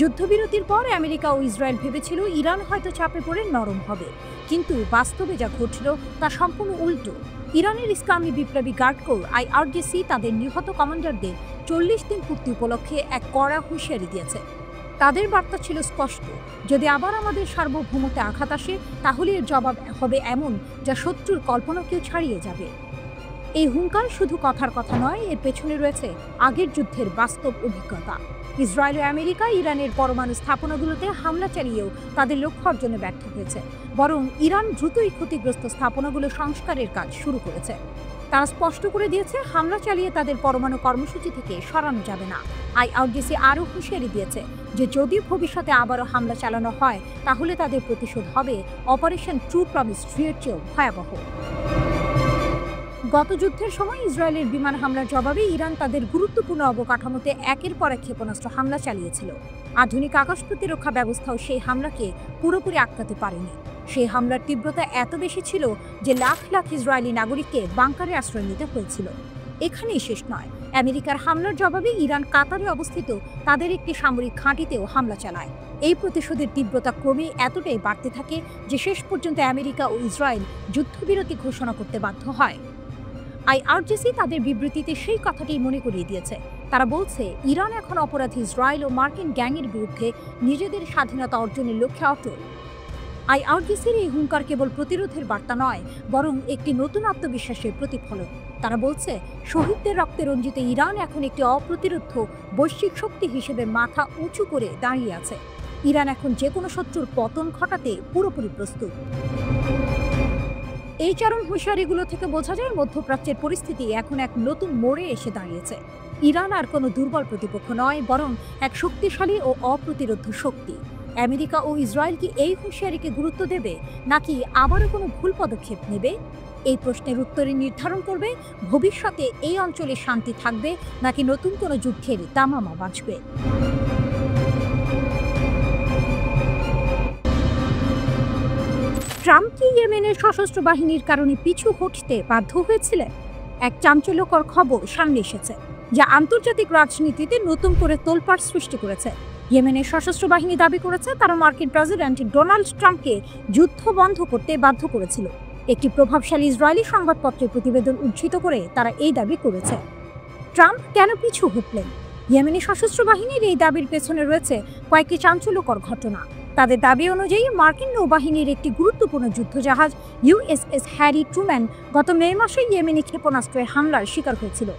যুদ্ধবিরতির পর আমেরিকা ও ইসরায়েল ভেবেছিল ইরান হয়তো চাপে পড়ে নরম হবে, কিন্তু বাস্তবে যা ঘটল তা সম্পূর্ণ উল্টো। ইরানের ইসলামী বিপ্লবী গার্ড কোর IRGC তাদের নিহত কমান্ডারদের 40 দিন পূর্তি উপলক্ষে এক কড়া হুঁশিয়ারি দিয়েছে। তাদের বার্তা ছিল স্পষ্ট, যদি আবার আমাদের সার্বভৌমত্বে আঘাত আসে তাহলে এর জবাব হবে এমন যা শত্রুর কল্পনাকেও ছাড়িয়ে যাবে। এই হুঙ্কার শুধু কথার কথা নয়, এর পেছনে রয়েছে আগের যুদ্ধের বাস্তব অভিজ্ঞতা। ইসরায়েল ও আমেরিকা ইরানের পরমাণু স্থাপনাগুলোতে হামলা চালিয়েও তাদের লক্ষ্য অর্জনে ব্যর্থ হয়েছে, বরং ইরান দ্রুতই ক্ষতিগ্রস্ত স্থাপনাগুলো সংস্কারের কাজ শুরু করেছে। তারা স্পষ্ট করে দিয়েছে, হামলা চালিয়ে তাদের পরমাণু কর্মসূচি থেকে সরানো যাবে না। IRGC আরও হুঁশিয়ারি দিয়েছে যে যদি ভবিষ্যতে আবারও হামলা চালানো হয় তাহলে তাদের প্রতিশোধ হবে অপারেশন ট্রু প্রমিস 3 এর চেয়েও ভয়াবহ। গত যুদ্ধের সময় ইসরায়েলের বিমান হামলার জবাবে ইরান তাদের গুরুত্বপূর্ণ অবকাঠামোতে একের পর এক ক্ষেপণাস্ত্র হামলা চালিয়েছিল। আধুনিক আকাশ প্রতিরক্ষা ব্যবস্থাও সেই হামলাকে পুরোপুরি আটকাতে পারেনি। সেই হামলার তীব্রতা এত বেশি ছিল যে লাখ লাখ ইসরায়েলি নাগরিককে বাংকারে আশ্রয় নিতে হয়েছিল। এখানেই শেষ নয়, আমেরিকার হামলার জবাবে ইরান কাতারে অবস্থিত তাদের একটি সামরিক ঘাঁটিতেও হামলা চালায়। এই প্রতিশোধের তীব্রতা ক্রমে এতটাই বাড়তে থাকে যে শেষ পর্যন্ত আমেরিকা ও ইসরায়েল যুদ্ধবিরতি ঘোষণা করতে বাধ্য হয়। IRGC তাদের বিবৃতিতে সেই কথাটি মনে করিয়ে দিয়েছে। তারা বলছে, ইরান এখন অপরাধী ইসরায়েল ও মার্কিন গ্যাংয়ের বিরুদ্ধে নিজেদের স্বাধীনতা অর্জনের লক্ষ্যে অটল। IRGCর এই হুঙ্কার কেবল প্রতিরোধের বার্তা নয়, বরং একটি নতুন আত্মবিশ্বাসের প্রতিফলন। তারা বলছে, শহীদদের রক্তে রঞ্জিত ইরান এখন একটি অপ্রতিরোধ্য বৈশ্বিক শক্তি হিসেবে মাথা উঁচু করে দাঁড়িয়ে আছে। ইরান এখন যে কোনো শত্রুর পতন ঘটাতে পুরোপুরি প্রস্তুত। এই চরম হুঁশিয়ারিগুলো থেকে বোঝা যায় মধ্যপ্রাচ্যের পরিস্থিতি এখন এক নতুন মোড়ে এসে দাঁড়িয়েছে। ইরান আর কোনো দুর্বল প্রতিপক্ষ নয়, বরং এক শক্তিশালী ও অপ্রতিরোধ্য শক্তি। আমেরিকা ও ইসরায়েল কি এই হুঁশিয়ারিকে গুরুত্ব দেবে, নাকি আবারও কোনো ভুল পদক্ষেপ নেবে? এই প্রশ্নের উত্তরে নির্ধারণ করবে ভবিষ্যতে এই অঞ্চলে শান্তি থাকবে নাকি নতুন কোনো যুদ্ধের দামামা বাজবে। ট্রাম্প কি ইয়েমেনের সশস্ত্র বাহিনীর কারণে পিছু হটতে বাধ্য হয়েছিলেন? এক চাঞ্চল্যকর খবর সামনে এসেছে, যা আন্তর্জাতিক রাজনীতিতে নতুন করে তোলপাড় সৃষ্টি করেছে। ইয়েমেনের সশস্ত্র বাহিনী দাবি করেছে তারা মার্কিন প্রেসিডেন্ট ডোনাল্ড ট্রাম্পকে যুদ্ধ বন্ধ করতে বাধ্য করেছিল। একটি প্রভাবশালী ইসরায়েলি সংবাদপত্রের প্রতিবেদন উদ্ধৃত করে তারা এই দাবি করেছে। ট্রাম্প কেন পিছু হটলেন? ইয়েমেনি সশস্ত্র বাহিনীর এই দাবির পেছনে রয়েছে কয়েকটি চাঞ্চল্যকর ঘটনা। তাদের দাবি অনুযায়ী মার্কিন নৌবাহিনীর একটি গুরুত্বপূর্ণ যুদ্ধজাহাজ ইউএসএস হ্যারি ট্রুম্যান গত মে মাসে ইয়েমেনি ক্ষেপণাস্ত্রের হামলার শিকার হয়েছিল।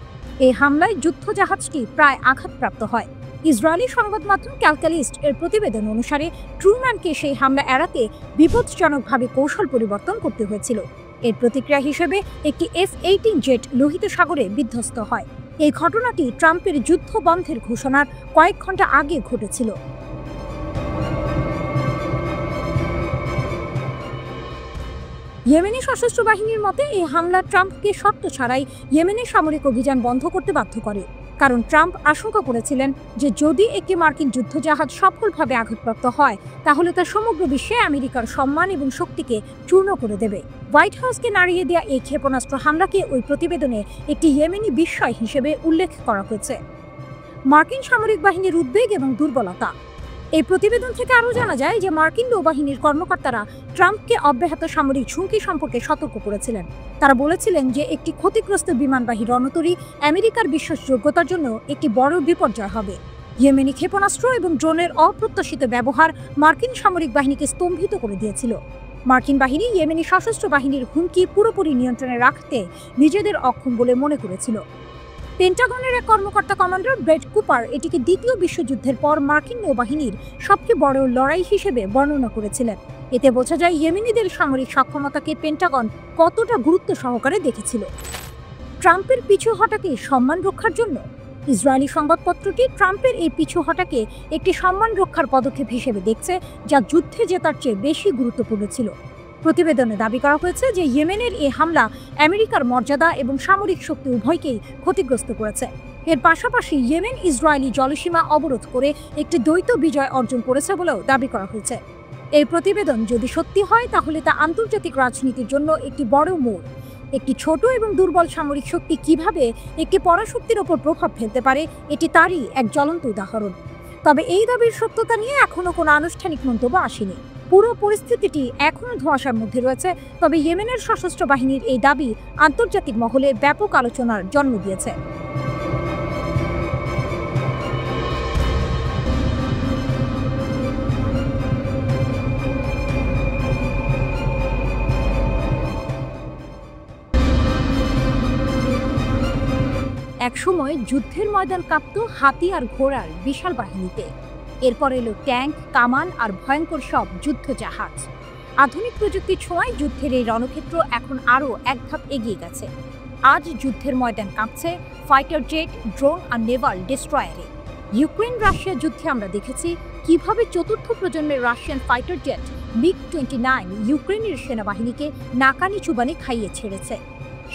এই হামলায় যুদ্ধজাহাজটি প্রায় আঘাতপ্রাপ্ত হয়। ইসরায়েলি সংবাদ মাধ্যম ক্যালকালিস্ট এর প্রতিবেদন অনুসারে ট্রুম্যানকে সেই হামলা এড়াতে বিপজ্জনকভাবে কৌশল পরিবর্তন করতে হয়েছিল। এর প্রতিক্রিয়া হিসেবে একটি F-18 জেট লোহিত সাগরে বিধ্বস্ত হয়। এই ঘটনাটি ট্রাম্পের যুদ্ধ বন্ধের ঘোষণার কয়েক ঘন্টা আগে ঘটেছিল। ইয়েমেনি সশস্ত্র বাহিনীর মতে এই হামলা ট্রাম্পকে শর্ত ছাড়াই ইয়েমেনের সামরিক অভিযান বন্ধ করতে বাধ্য করে, কারণ ট্রাম্প আশঙ্কা করেছিলেন যে যদি একটি মার্কিন যুদ্ধজাহাজ সফলভাবে আঘাতপ্রাপ্ত হয় তাহলে তা সমগ্র বিশ্বে আমেরিকার সম্মান এবং শক্তিকে চূর্ণ করে দেবে। হোয়াইট হাউসকে নাড়িয়ে দেওয়া এই ক্ষেপণাস্ত্র হামলাকে ওই প্রতিবেদনে একটি ইয়েমেনি বিস্ময় হিসেবে উল্লেখ করা হয়েছে। মার্কিন সামরিক বাহিনীর উদ্বেগ এবং দুর্বলতা। এই প্রতিবেদন থেকে আরও জানা যায় যে মার্কিন নৌবাহিনীর কর্মকর্তারা ট্রাম্পকে অব্যাহত সামরিক ঝুঁকি সম্পর্কে সতর্ক করেছিলেন। তারা বলেছিলেন যে একটি ক্ষতিগ্রস্ত বিমানবাহী রণতরী আমেরিকার বিশ্বাসযোগ্যতার জন্য একটি বড় বিপর্যয় হবে। ইয়েমেনি ক্ষেপণাস্ত্র এবং ড্রোনের অপ্রত্যাশিত ব্যবহার মার্কিন সামরিক বাহিনীকে স্তম্ভিত করে দিয়েছিল। মার্কিন বাহিনী ইয়েমেনি সশস্ত্র বাহিনীর হুমকি পুরোপুরি নিয়ন্ত্রণে রাখতে নিজেদের অক্ষম বলে মনে করেছিল। পেন্টাগনের এক কর্মকর্তা কমান্ডার ব্রেট কুপার এটিকে দ্বিতীয় বিশ্বযুদ্ধের পর মার্কিন নৌবাহিনীর সবচেয়ে বড় লড়াই হিসেবে বর্ণনা করেছিলেন। এতে বোঝা যায় ইয়েমেনিদের সামরিক সক্ষমতাকে পেন্টাগন কতটা গুরুত্ব সহকারে দেখেছিল। ট্রাম্পের পিছু হটাকে সম্মান রক্ষার জন্য। ইসরায়েলি সংবাদপত্রটি ট্রাম্পের এই পিছু হটাকে একটি সম্মান রক্ষার পদক্ষেপ হিসেবে দেখছে, যা যুদ্ধে জেতার চেয়ে বেশি গুরুত্বপূর্ণ ছিল। প্রতিবেদনে দাবি করা হয়েছে যে ইয়েমেনের এই হামলা আমেরিকার মর্যাদা এবং সামরিক শক্তি উভয়কেই ক্ষতিগ্রস্ত করেছে। এর পাশাপাশি ইয়েমেন ইসরায়েলি জলসীমা অবরোধ করে একটি দ্বৈত বিজয় অর্জন করেছে বলেও দাবি করা হয়েছে। এই প্রতিবেদন যদি সত্যি হয় তাহলে তা আন্তর্জাতিক রাজনীতির জন্য একটি বড় মোড়। একটি ছোট এবং দুর্বল সামরিক শক্তি কিভাবে একটি পরাশক্তির ওপর প্রভাব ফেলতে পারে, এটি তারই এক জ্বলন্ত উদাহরণ। তবে এই দাবির সত্যতা নিয়ে এখনও কোনো আনুষ্ঠানিক মন্তব্য আসেনি। পুরো পরিস্থিতিটি এখনও ধোঁয়াশার মধ্যে রয়েছে। তবে ইয়েমেনের সশস্ত্র বাহিনীর এই দাবি আন্তর্জাতিক মহলে ব্যাপক আলোচনার জন্ম দিয়েছে। একসময় যুদ্ধের ময়দান কাঁপত হাতি আর ঘোড়ার বিশাল বাহিনীতে। এরপর এলো ট্যাঙ্ক, কামান আর ভয়ঙ্কর সব যুদ্ধজাহাজ। আধুনিক প্রযুক্তির ছোঁয়ায় যুদ্ধের এই রণক্ষেত্র এখন আরও এক ধাপ এগিয়ে গেছে। আজ যুদ্ধের ময়দান কাঁপছে ফাইটার জেট, ড্রোন আর নেভাল ডেস্ট্রয়ারে। ইউক্রেন রাশিয়া যুদ্ধে আমরা দেখেছি কিভাবে চতুর্থ প্রজন্মের রাশিয়ান ফাইটার জেট MiG-29 ইউক্রেনের সেনাবাহিনীকে নাকানি চুবানি খাইয়ে ছেড়েছে।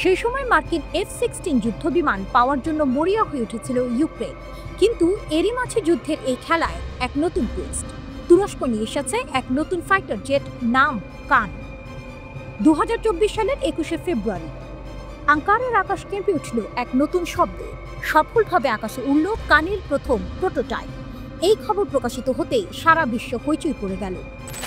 সেই সময় মার্কিন F-16 যুদ্ধবিমান পাওয়ার জন্য মরিয়া হয়ে উঠেছিল ইউক্রেন। কিন্তু এরই মাঝে যুদ্ধের এই খেলায় এক নতুন টুইস্ট। তুরস্ক নিয়ে এসেছে এক নতুন ফাইটার জেট, নাম কান। 2024 সালের 21শে ফেব্রুয়ারি আঙ্কারার আকাশ কেঁপে উঠল এক নতুন শব্দে। সফলভাবে আকাশে উড়ল কানের প্রথম প্রোটোটাইপ। এই খবর প্রকাশিত হতেই সারা বিশ্ব হইচই পড়ে গেল।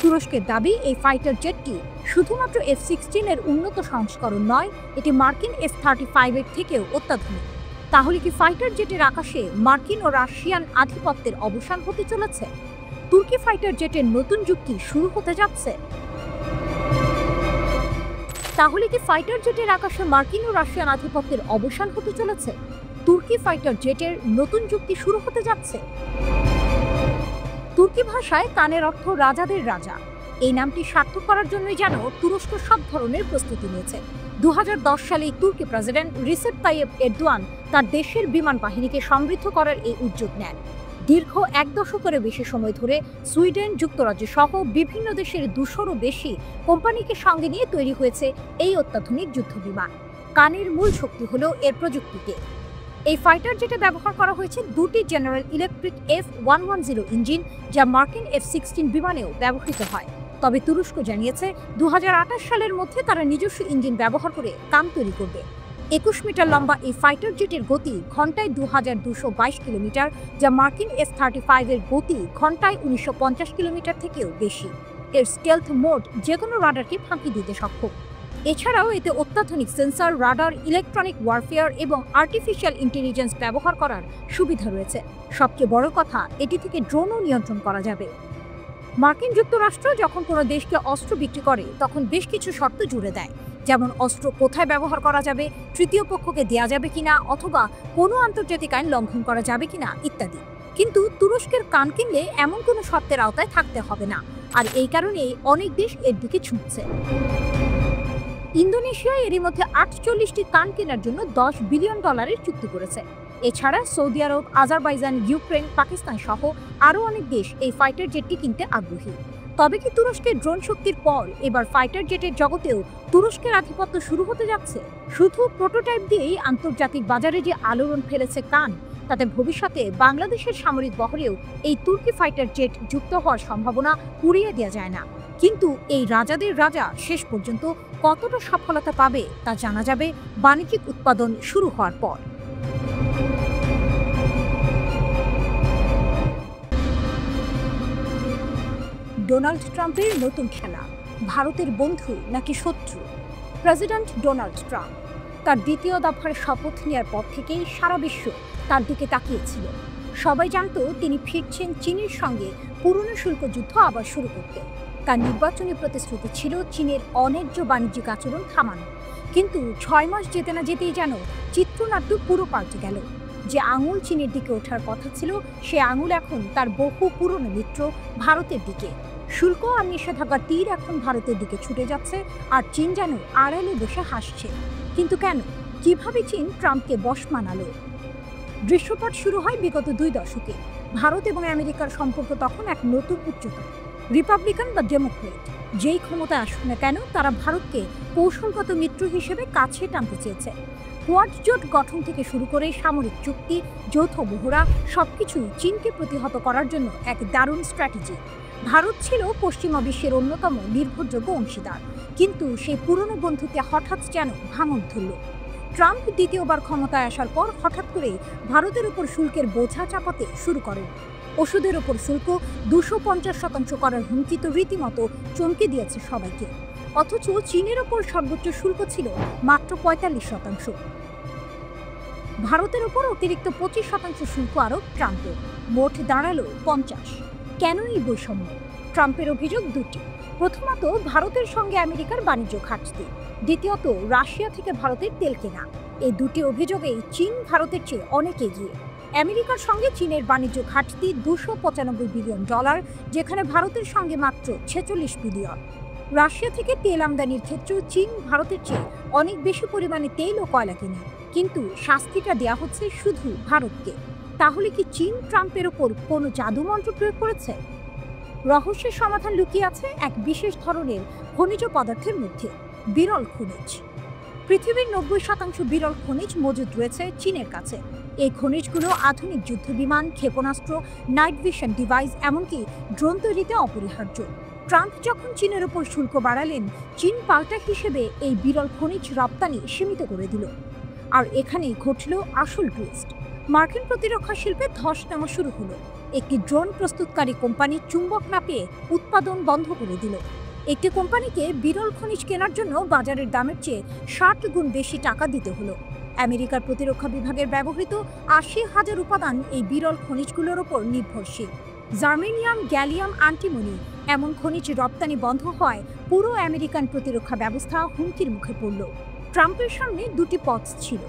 তুরস্কের দাবি এই ফাইটার জেটটি শুধুমাত্র F-16 এর উন্নত সংস্করণ নয়, এটি মার্কিন F-35 এর থেকেও অত্যাধুনিক। তাহলে কি ফাইটার জেটের আকাশে মার্কিন ও রাশিয়ান আধিপত্যের অবসান হতে চলেছে? তুর্কি ফাইটার জেটের নতুন যুগ কি শুরু হতে যাচ্ছে? তাহলে কি ফাইটার জেটের আকাশে মার্কিন ও রাশিয়ান আধিপত্যের অবসান হতে চলেছে? তুর্কি ফাইটার জেটের নতুন যুগ কি শুরু হতে যাচ্ছে? তুর্কি ভাষায় কানের অর্থ রাজাদের রাজা। এই নামটি সার্থক করার জন্যই যেন তুরস্ক সব ধরনের প্রস্তুতি নিয়েছে। 2010 সালে তুর্কি প্রেসিডেন্ট রিসেপ তাইয়েপ এরদোয়ান তার দেশের বিমান বাহিনীকে সমৃদ্ধ করার এই উদ্যোগ নেন। দীর্ঘ এক দশকেরও বেশি সময় ধরে সুইডেন, যুক্তরাজ্য সহ বিভিন্ন দেশের 200-রও বেশি কোম্পানিকে সঙ্গে নিয়ে তৈরি হয়েছে এই অত্যাধুনিক যুদ্ধবিমান। কানের মূল শক্তি হল এর প্রযুক্তিতে। এই ফাইটার জেটে ব্যবহার করা হয়েছে দুটি জেনারেল ইলেকট্রিক F-110 ইঞ্জিন, যা মার্কিন F-16 বিমানেও ব্যবহৃত হয়। তবে তুরস্ক জানিয়েছে 2028 সালের মধ্যে তারা নিজস্ব ইঞ্জিন ব্যবহার করে কাম তৈরি করবে। 21 মিটার লম্বা এই ফাইটার জেটের গতি ঘন্টায় 2222 কিলোমিটার, যা মার্কিন S-35 এর গতি ঘন্টায় 1950 কিলোমিটার থেকেও বেশি। এর স্টেলথ মোড যেকোনো রাডারকে ফাঁকি দিতে সক্ষম। এছাড়াও এতে অত্যাধুনিক সেন্সর, রাডার, ইলেকট্রনিক ওয়ারফেয়ার এবং আর্টিফিশিয়াল ইন্টেলিজেন্স ব্যবহার করার সুবিধা রয়েছে। সবচেয়ে বড় কথা, এটি থেকে ড্রোনও নিয়ন্ত্রণ করা যাবে। মার্কিন যুক্তরাষ্ট্র যখন কোনো দেশকে অস্ত্র বিক্রি করে তখন বেশ কিছু শর্ত জুড়ে দেয়, যেমন অস্ত্র কোথায় ব্যবহার করা যাবে, তৃতীয় পক্ষকে দেয়া যাবে কিনা, অথবা কোনো আন্তর্জাতিক আইন লঙ্ঘন করা যাবে কিনা ইত্যাদি। কিন্তু তুরস্কের কান কিনলে এমন কোনো শর্তের আওতায় থাকতে হবে না, আর এই কারণেই অনেক দেশ এর দিকে ছুটছে। ইন্দোনেশিয়া এরই মধ্যে 48টি কান কেনার জন্য $10 বিলিয়ন চুক্তি করেছে। এছাড়া সৌদি আরব, আজারবাইজান, ইউক্রেন, পাকিস্তান সহ আরও অনেক দেশ এই ফাইটার জেটটি কিনতে আগ্রহী। তবে কি তুরস্কের ড্রোন শক্তির পর এবার ফাইটার জেটের জগতেও তুরস্কের আধিপত্য শুরু হতে যাচ্ছে? শুধু প্রোটোটাইপ দিয়েই আন্তর্জাতিক বাজারে যে আলোড়ন ফেলেছে কান, তাতে ভবিষ্যতে বাংলাদেশের সামরিক বহরেও এই তুর্কি ফাইটার জেট যুক্ত হওয়ার সম্ভাবনা উড়িয়ে দেওয়া যায় না। কিন্তু এই রাজাদের রাজা শেষ পর্যন্ত কতটা সফলতা পাবে তা জানা যাবে বাণিজ্যিক উৎপাদন শুরু হওয়ার পর। ডোনাল্ড ট্রাম্পের নতুন খেলা, ভারতের বন্ধু নাকি শত্রু? প্রেসিডেন্ট ডোনাল্ড ট্রাম্প তার দ্বিতীয় দফার শপথ নেওয়ার পর থেকেই সারা বিশ্ব তার দিকে তাকিয়েছিল। সবাই জানত তিনি ফিরছেন চীনের সঙ্গে পুরনো শুল্ক যুদ্ধ আবার শুরু করতে। তার নির্বাচনী প্রতিশ্রুতি ছিল চীনের অন্যায্য বাণিজ্যিক আচরণ থামানো। কিন্তু 6 মাস যেতে না যেতেই যেন চিত্রনাট্য পুরো পাল্টে গেল। যে আঙুল চীনের দিকে ওঠার কথা ছিল, সে আঙুল এখন তার বহু পুরনো মিত্র ভারতের দিকে। শুল্ক আর নিষেধাজ্ঞার তীর এখন ভারতের দিকে ছুটে যাচ্ছে, আর চীন যেন আড়ালে বসে হাসছে। কিন্তু কেন? কিভাবে চীন ট্রাম্পকে বশ মানালো? দৃশ্যপট শুরু হয় বিগত 2 দশকে। ভারত এবং আমেরিকার সম্পর্ক তখন এক নতুন উচ্চতায়। রিপাবলিকান বা ডেমোক্রেট যেই ক্ষমতায় আসুক না কেন, তারা ভারতকে কৌশলগত মিত্র হিসেবে কাছে টানতে চেয়েছে। কোয়াড জোট গঠন থেকে শুরু করে সামরিক চুক্তি, যৌথ মহড়া, সবকিছুই চীনকে প্রতিহত করার জন্য এক দারুণ স্ট্র্যাটেজি। ভারত ছিল পশ্চিমা বিশ্বের অন্যতম নির্ভরযোগ্য অংশীদার, কিন্তু সেই পুরনো বন্ধুত্বে হঠাৎ যেন ভাঙন ধরল। ট্রাম্প দ্বিতীয়বার ক্ষমতায় আসার পর হঠাৎ করে ভারতের উপর শুল্কের বোঝা চাপাতে শুরু করেন। ওষুধের ওপর শুল্ক 250% করার হুমকি তো রীতিমতো চমকে দিয়েছে সবাইকে। অথচ চীনের ওপর সর্বোচ্চ শুল্ক ছিল মাত্র 45%। ভারতের ওপর অতিরিক্ত 25% শুল্ক আরোপ ট্রাম্পের, মোট দাঁড়ালো 50। কেন এই বৈষম্য? ট্রাম্পের অভিযোগ দুটি। প্রথমত, ভারতের সঙ্গে আমেরিকার বাণিজ্য ঘাটতি। দ্বিতীয়ত, রাশিয়া থেকে ভারতের তেল কেনা। এই দুটি অভিযোগেই চীন ভারতের চেয়ে অনেক এগিয়ে। আমেরিকার সঙ্গে চীনের বাণিজ্য ঘাটতি $295 বিলিয়ন, যেখানে ভারতের সঙ্গে মাত্র 46 বিলিয়ন। রাশিয়া থেকে তেল আমদানির ক্ষেত্রেও চীন ভারতের চেয়ে অনেক বেশি পরিমাণে তেল ও কয়লা কেনে, কিন্তু শাস্তিটা দেয়া হচ্ছে শুধু ভারতকে। তাহলে কি চীন ট্রাম্পের ওপর কোনো জাদুমন্ত্র প্রয়োগ করেছে? রহস্যের সমাধান লুকিয়ে আছে এক বিশেষ ধরনের খনিজ পদার্থের মধ্যে, বিরল খনিজ। পৃথিবীর 90% বিরল খনিজ মজুদ রয়েছে চীনের কাছে। এই খনিজগুলো আধুনিক যুদ্ধবিমান, ক্ষেপণাস্ত্র, নাইট ভিশন ডিভাইস, এমনকি ড্রোন তৈরিতে অপরিহার্য। ট্রাম্প যখন চীনের উপর শুল্ক বাড়ালেন, চীন পাল্টা হিসেবে এই বিরল খনিজ রপ্তানি সীমিত করে দিল। আর এখানেই ঘটল আসল টুইস্ট। মার্কিন প্রতিরক্ষা শিল্পে ধস নামা শুরু হলো। একটি ড্রোন প্রস্তুতকারী কোম্পানি চুম্বক না পেয়ে উৎপাদন বন্ধ করে দিল। একটি কোম্পানিকে বিরল খনিজ কেনার জন্য বাজারের দামের চেয়ে 60 গুণ বেশি টাকা দিতে হলো। আমেরিকার প্রতিরক্ষা বিভাগের ব্যবহৃত 80,000 উপাদান এই বিরল খনিজগুলোর ওপর নির্ভরশীল। জার্মেনিয়াম, গ্যালিয়াম, অ্যান্টিমনি এমন খনিজ রপ্তানি বন্ধ হয় পুরো আমেরিকান প্রতিরক্ষা ব্যবস্থা হুমকির মুখে পড়ল। ট্রাম্পের সামনে দুটি পথ ছিল।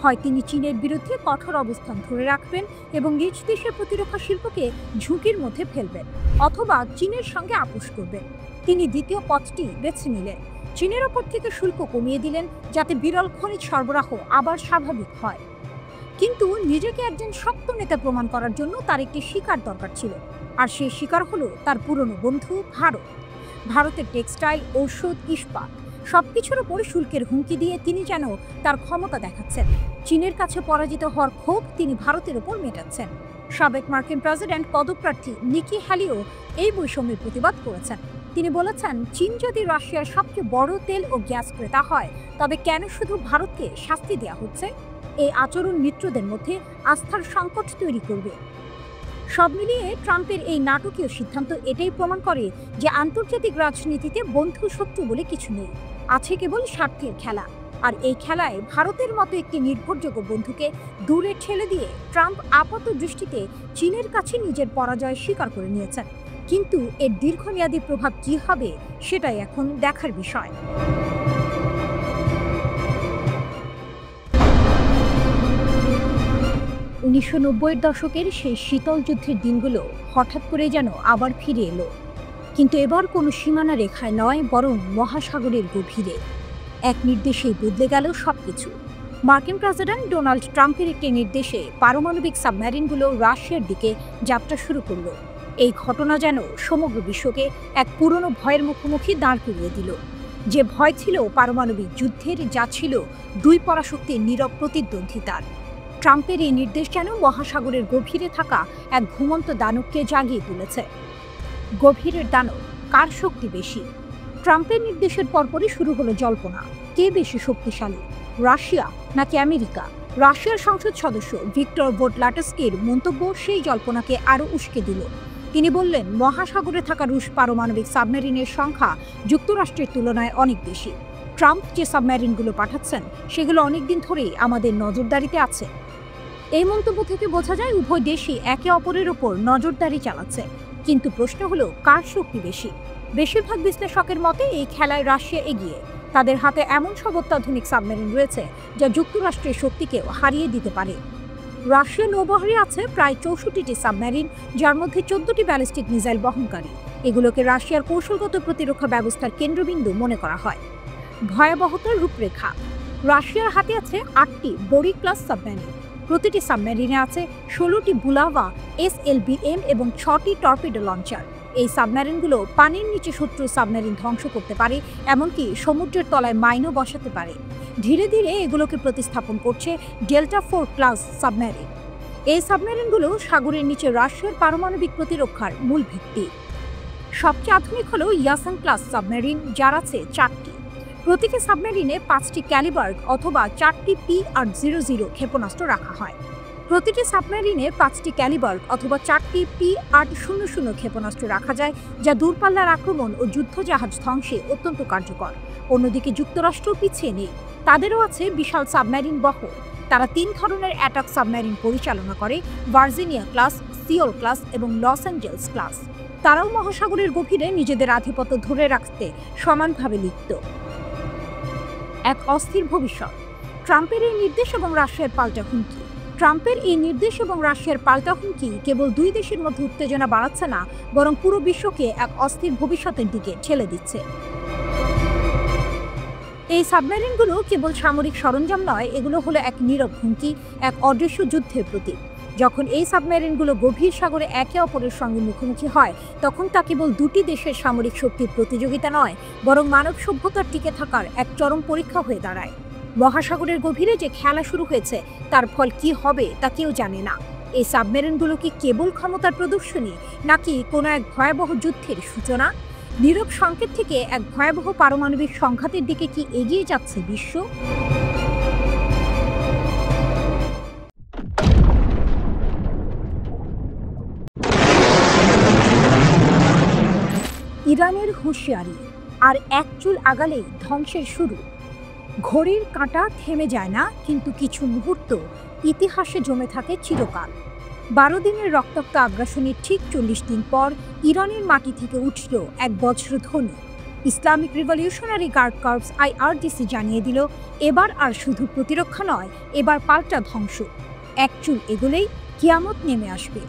হয় তিনি চীনের বিরুদ্ধে কঠোর অবস্থান ধরে রাখবেন এবং নিজ দেশের প্রতিরক্ষা শিল্পকে ঝুঁকির মধ্যে ফেলবেন, অথবা চীনের সঙ্গে আপোষ করবেন। তিনি দ্বিতীয় পথটি বেছে নিলেন। চীনের ওপর থেকে শুল্ক কমিয়ে দিলেন, যাতে বিরল খনিজ সরবরাহ আবার স্বাভাবিক হয়। কিন্তু নিজেকে একজন শক্ত নেতা প্রমাণ করার জন্য তার একটি শিকার দরকার ছিল, আর সেই শিকার হলো তার পুরনো বন্ধু ভারত। ভারতের টেক্সটাইল, ঔষধ, ইস্পাত সবকিছুর ওপর শুল্কের হুমকি দিয়ে তিনি যেন তার ক্ষমতা দেখাচ্ছেন। চীনের কাছে পরাজিত হওয়ার ক্ষোভ তিনি ভারতের ওপর মেটাচ্ছেন। সাবেক মার্কিন প্রেসিডেন্ট পদপ্রার্থী নিকি হ্যালিও এই বৈষম্যের প্রতিবাদ করেছেন। তিনি বলেছেন, চীন যদি রাশিয়ার সবচেয়ে বড় তেল ও গ্যাস ক্রেতা হয়, তবে কেন শুধু ভারতকে শাস্তি দেওয়া হচ্ছে? এই আচরণ মিত্রদের মধ্যে আস্থার সংকট তৈরি করবে। সব মিলিয়ে ট্রাম্পের এই নাটকীয় সিদ্ধান্ত এটাই প্রমাণ করে যে আন্তর্জাতিক রাজনীতিতে বন্ধু শত্রু বলে কিছু নেই, আছে কেবল স্বার্থের খেলা। আর এই খেলায় ভারতের মতো একটি নির্ভরযোগ্য বন্ধুকে দূরে ঠেলে দিয়ে ট্রাম্প আপাত দৃষ্টিতে চীনের কাছে নিজের পরাজয় স্বীকার করে নিয়েছেন। কিন্তু এর দীর্ঘমেয়াদী প্রভাব কী হবে সেটাই এখন দেখার বিষয়। 1990-এর দশকের সেই শীতল যুদ্ধের দিনগুলো হঠাৎ করে যেন আবার ফিরে এলো, কিন্তু এবার কোনো সীমানা রেখায় নয়, বরং মহাসাগরের গভীরে। এক নির্দেশেই বদলে গেল সবকিছু। মার্কিন প্রেসিডেন্ট ডোনাল্ড ট্রাম্পের একটি নির্দেশে পারমাণবিক সাবমেরিনগুলো রাশিয়ার দিকে যাত্রা শুরু করলো। এই ঘটনা যেন সমগ্র বিশ্বকে এক পুরনো ভয়ের মুখোমুখি দাঁড় করিয়ে দিল। যে ভয় ছিল পারমাণবিক যুদ্ধের, যা ছিল দুই পরাশক্তির নীরব প্রতিদ্বন্দ্বিতার। ট্রাম্পের এই নির্দেশ যেন মহাসাগরের গভীরে থাকা এক ঘুমন্ত দানবকে জাগিয়ে তুলেছে। গভীরের দানব, কার শক্তি বেশি? ট্রাম্পের নির্দেশের পরপরই শুরু হলো জল্পনা। কে বেশি শক্তিশালী, রাশিয়া নাকি আমেরিকা? রাশিয়ার সংসদ সদস্য ভিক্টর ভোটলাটস্কির মন্তব্য সেই জল্পনাকে আরও উস্কে দিল। তিনি বললেন, মহাসাগরে থাকা রুশ পারমাণবিক সাবমেরিনের সংখ্যা যুক্তরাষ্ট্রের তুলনায় অনেক বেশি। ট্রাম্প যে সাবমেরিনগুলো পাঠাচ্ছেন সেগুলো অনেকদিন ধরেই আমাদের নজরদারিতে আছে। এই মন্তব্য থেকে বোঝা যায় উভয় দেশই একে অপরের ওপর নজরদারি চালাচ্ছে। কিন্তু প্রশ্ন হলো, কার শক্তি বেশি? বেশিরভাগ বিশ্লেষকের মতে এই খেলায় রাশিয়া এগিয়ে। তাদের হাতে এমন সব অত্যাধুনিক সাবমেরিন রয়েছে যা যুক্তরাষ্ট্রের শক্তিকেও হারিয়ে দিতে পারে। রাশিয়ার নৌবহরে আছে প্রায় 64টি সাবমেরিন, যার মধ্যে 14টি ব্যালিস্টিক মিসাইল বহনকারী। এগুলোকে রাশিয়ার কৌশলগত প্রতিরক্ষা ব্যবস্থার কেন্দ্রবিন্দু মনে করা হয়। ভয়াবহতার রূপরেখা, রাশিয়ার হাতে আছে 8টি বোরি ক্লাস সাবমেরিন। প্রতিটি সাবমেরিনে আছে 16টি বুলাভা SLBM এবং 6টি টর্পিডো লঞ্চার। এই সাবমেরিনগুলো পানির নিচে শত্রু সাবমেরিন ধ্বংস করতে পারে, এমনকি সমুদ্রের তলায় মাইনও বসাতে পারে। ধীরে ধীরে এগুলোকে প্রতিস্থাপন করছে ডেল্টা 4 ক্লাস সাবমেরিন। এই সাবমেরিনগুলো সাগরের নিচে রাশিয়ার পারমাণবিক প্রতিরক্ষার মূল ভিত্তি। সবচেয়ে আধুনিক হলো ইয়াসেন ক্লাস সাবমেরিন, যার আছে 4টি। প্রতিটি সাবমেরিনে 5টি ক্যালিবার্গ অথবা 4টি P-800 ক্ষেপণাস্ত্র রাখা হয়। প্রতিটি সাবমেরিনে 5টি ক্যালিবার্গ অথবা 4টি P-800 ক্ষেপণাস্ত্র রাখা যায়, যা দূরপাল্লার আক্রমণ ও যুদ্ধজাহাজ ধ্বংসে অত্যন্ত কার্যকর। অন্যদিকে যুক্তরাষ্ট্র পিছিয়ে নেই, তাদেরও আছে বিশাল সাবমেরিন বহর। তারা 3 ধরনের অ্যাটাক সাবমেরিন পরিচালনা করে: ভার্জিনিয়া ক্লাস, সিওল ক্লাস এবং লস অ্যাঞ্জেলস ক্লাস। তারাও মহাসাগরের গভীরে নিজেদের আধিপত্য ধরে রাখতে সমানভাবে লিপ্ত। এক অস্থির ভবিষ্যৎ। ট্রাম্পের এই নির্দেশ এবং রাশিয়ার পাল্টা হুমকি। ট্রাম্পের এই নির্দেশ এবং রাশিয়ার পাল্টা হুমকি কেবল দুই দেশের মধ্যে উত্তেজনা বাড়াচ্ছে না, বরং পুরো বিশ্বকে এক অস্থির ভবিষ্যতের দিকে ঠেলে দিচ্ছে। এই সাবমেরিনগুলো কেবল সামরিক সরঞ্জাম নয়, এগুলো হলো এক নীরব হুমকি, এক অদৃশ্য যুদ্ধের প্রতীক। যখন এই সাবমেরিনগুলো গভীর সাগরে একে অপরের সঙ্গে মুখোমুখি হয়, তখন তা কেবল দুটি দেশের সামরিক শক্তির প্রতিযোগিতা নয়, বরং মানব সভ্যতার টিকে থাকার এক চরম পরীক্ষা হয়ে দাঁড়ায়। মহাসাগরের গভীরে যে খেলা শুরু হয়েছে, তার ফল কি হবে তা কেউ জানে না। এই সাবমেরিনগুলো কি কেবল ক্ষমতার প্রদর্শনী, নাকি কোনো এক ভয়াবহ যুদ্ধের সূচনা? নীরব সংকেত থেকে এক ভয়াবহ পারমাণবিক সংঘাতের দিকে কি এগিয়ে যাচ্ছে বিশ্ব? ইরানের হুঁশিয়ারি, আর এক চুল আগালেই ধ্বংসের শুরু। ঘড়ির কাঁটা থেমে যায় না, কিন্তু কিছু মুহূর্ত ইতিহাসে জমে থাকে চিরকাল। 12 দিনের রক্তাক্ত আগ্রাসনের ঠিক 40 দিন পর ইরানের মাটি থেকে উঠল এক বজ্রধ্বনি। Islamic revolutionary guard corps IRGC জানিয়ে দিল, এবার আর শুধু প্রতিরক্ষা নয়, এবার পাল্টা ধ্বংস। এক চুল এগোলেই কিয়ামত নেমে আসবে।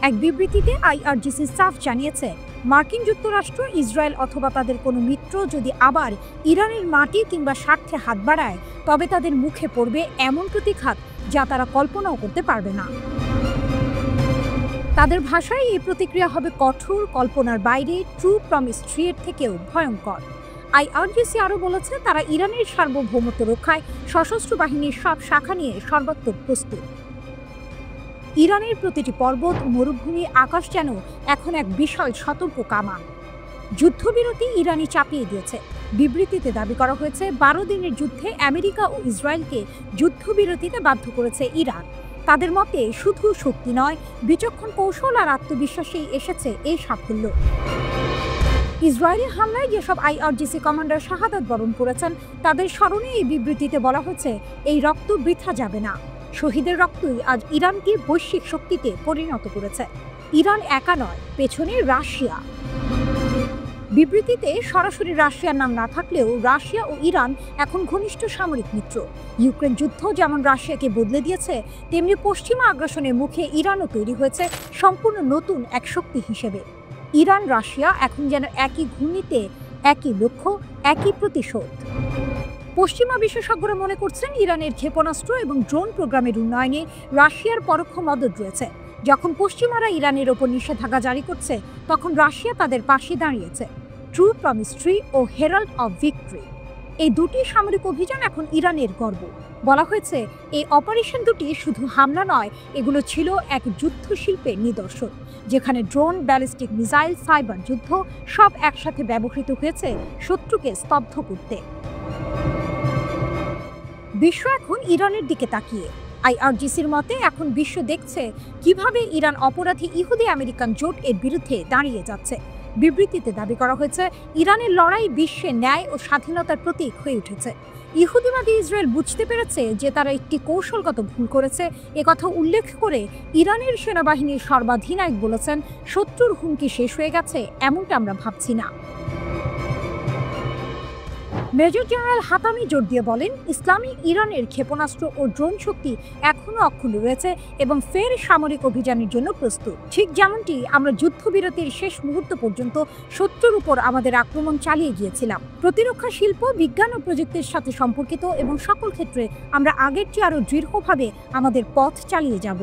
এক বিবৃতিতে IRGC স্টাফ জানিয়েছে, মার্কিন যুক্তরাষ্ট্র, ইসরায়েল অথবা তাদের কোনো মিত্র যদি আবার ইরানের মাটি কিংবা স্বার্থে হাত বাড়ায়, তবে তাদের মুখে পড়বে এমন প্রতিঘাত যা তারা কল্পনাও করতে পারবে না। তাদের ভাষায় এই প্রতিক্রিয়া হবে কঠোর, কল্পনার বাইরে, ট্রু প্রমিস ট্রিয়ের থেকেও ভয়ঙ্কর। IRGC আরও বলেছে, তারা ইরানের সার্বভৌমত্ব রক্ষায় সশস্ত্র বাহিনীর সব শাখা নিয়ে সর্বাত্মক প্রস্তুত। ইরানের প্রতিটি পর্বত, মরুভূমি, আকাশ যেন এখন এক বিশাল সতর্ক কামান। যুদ্ধবিরতি ইরানি চাপিয়ে দিয়েছে। বিবৃতিতে দাবি করা হয়েছে 12 দিনের যুদ্ধে আমেরিকা ও ইসরায়েলকে যুদ্ধবিরতিতে বাধ্য করেছে ইরান। তাদের মতে শুধু শক্তি নয়, বিচক্ষণ কৌশল আর আত্মবিশ্বাসেই এসেছে এই সাফল্য। ইসরায়েলি হামলায় যেসব আইআরজিসি কমান্ডার শাহাদাত বরণ করেছেন তাদের স্মরণে এই বিবৃতিতে বলা হয়েছে, এই রক্ত বৃথা যাবে না। শহীদের রক্তই আজ ইরানকে বৈশ্বিক শক্তিতে পরিণত করেছে। ইরান একা নয়, পেছনে রাশিয়া। বিবৃতিতে সরাসরি রাশিয়ার নাম না থাকলেও রাশিয়া ও ইরান এখন ঘনিষ্ঠ সামরিক মিত্র। ইউক্রেন যুদ্ধ যেমন রাশিয়াকে বদলে দিয়েছে, তেমনি পশ্চিমা আগ্রাসনের মুখে ইরানও তৈরি হয়েছে সম্পূর্ণ নতুন এক শক্তি হিসেবে। ইরান রাশিয়া এখন যেন একই ঘূর্ণিতে, একই লক্ষ্য, একই প্রতিশোধ। পশ্চিমা বিশেষজ্ঞরা মনে করছেন ইরানের ক্ষেপণাস্ত্র এবং ড্রোন প্রোগ্রামের উন্নয়নে রাশিয়ার পরোক্ষ মদত রয়েছে। যখন পশ্চিমারা ইরানের ওপর নিষেধাজ্ঞা জারি করছে, তখন রাশিয়া তাদের পাশে দাঁড়িয়েছে। ট্রু প্রমিস ট্রি ও হেরাল্ড অব ভিক্টরি, এই দুটি সামরিক অভিযান এখন ইরানের গর্ব। বলা হয়েছে এই অপারেশন দুটি শুধু হামলা নয়, এগুলো ছিল এক যুদ্ধ শিল্পের নিদর্শন, যেখানে ড্রোন, ব্যালিস্টিক মিসাইল, সাইবার যুদ্ধ সব একসাথে ব্যবহৃত হয়েছে শত্রুকে স্তব্ধ করতে। বিশ্ব এখন ইরানের দিকে তাকিয়ে। আইআরজিসির মতে এখন বিশ্ব দেখছে কিভাবে ইরান অপরাধী ইহুদি আমেরিকান জোট এর বিরুদ্ধে দাঁড়িয়ে যাচ্ছে। বিবৃতিতে দাবি করা হয়েছে, ইরানের লড়াই বিশ্বে ন্যায় ও স্বাধীনতার প্রতীক হয়ে উঠেছে। ইহুদিবাদী ইসরায়েল বুঝতে পেরেছে যে তারা একটি কৌশলগত ভুল করেছে। একথা উল্লেখ করে ইরানের সেনাবাহিনীর সর্বাধিনায়ক বলেছেন, শত্রুর হুমকি শেষ হয়ে গেছে এমনটা আমরা ভাবছি না। মেজর জেনারেল হাতামি জোর দিয়ে বলেন, ইসলামী ইরানের ক্ষেপণাস্ত্র ও ড্রোন শক্তি এখনও অক্ষুণ্ণ রয়েছে এবং ফের সামরিক অভিযানের জন্য প্রস্তুত। ঠিক যেমনটি আমরা যুদ্ধবিরতির শেষ মুহূর্ত পর্যন্ত শত্রুর উপর আমাদের আক্রমণ চালিয়ে গিয়েছিলাম। প্রতিরক্ষা শিল্প, বিজ্ঞান ও প্রযুক্তির সাথে সম্পর্কিত এবং সকল ক্ষেত্রে আমরা আগের চেয়ে আরও দৃঢ়ভাবে আমাদের পথ চালিয়ে যাব।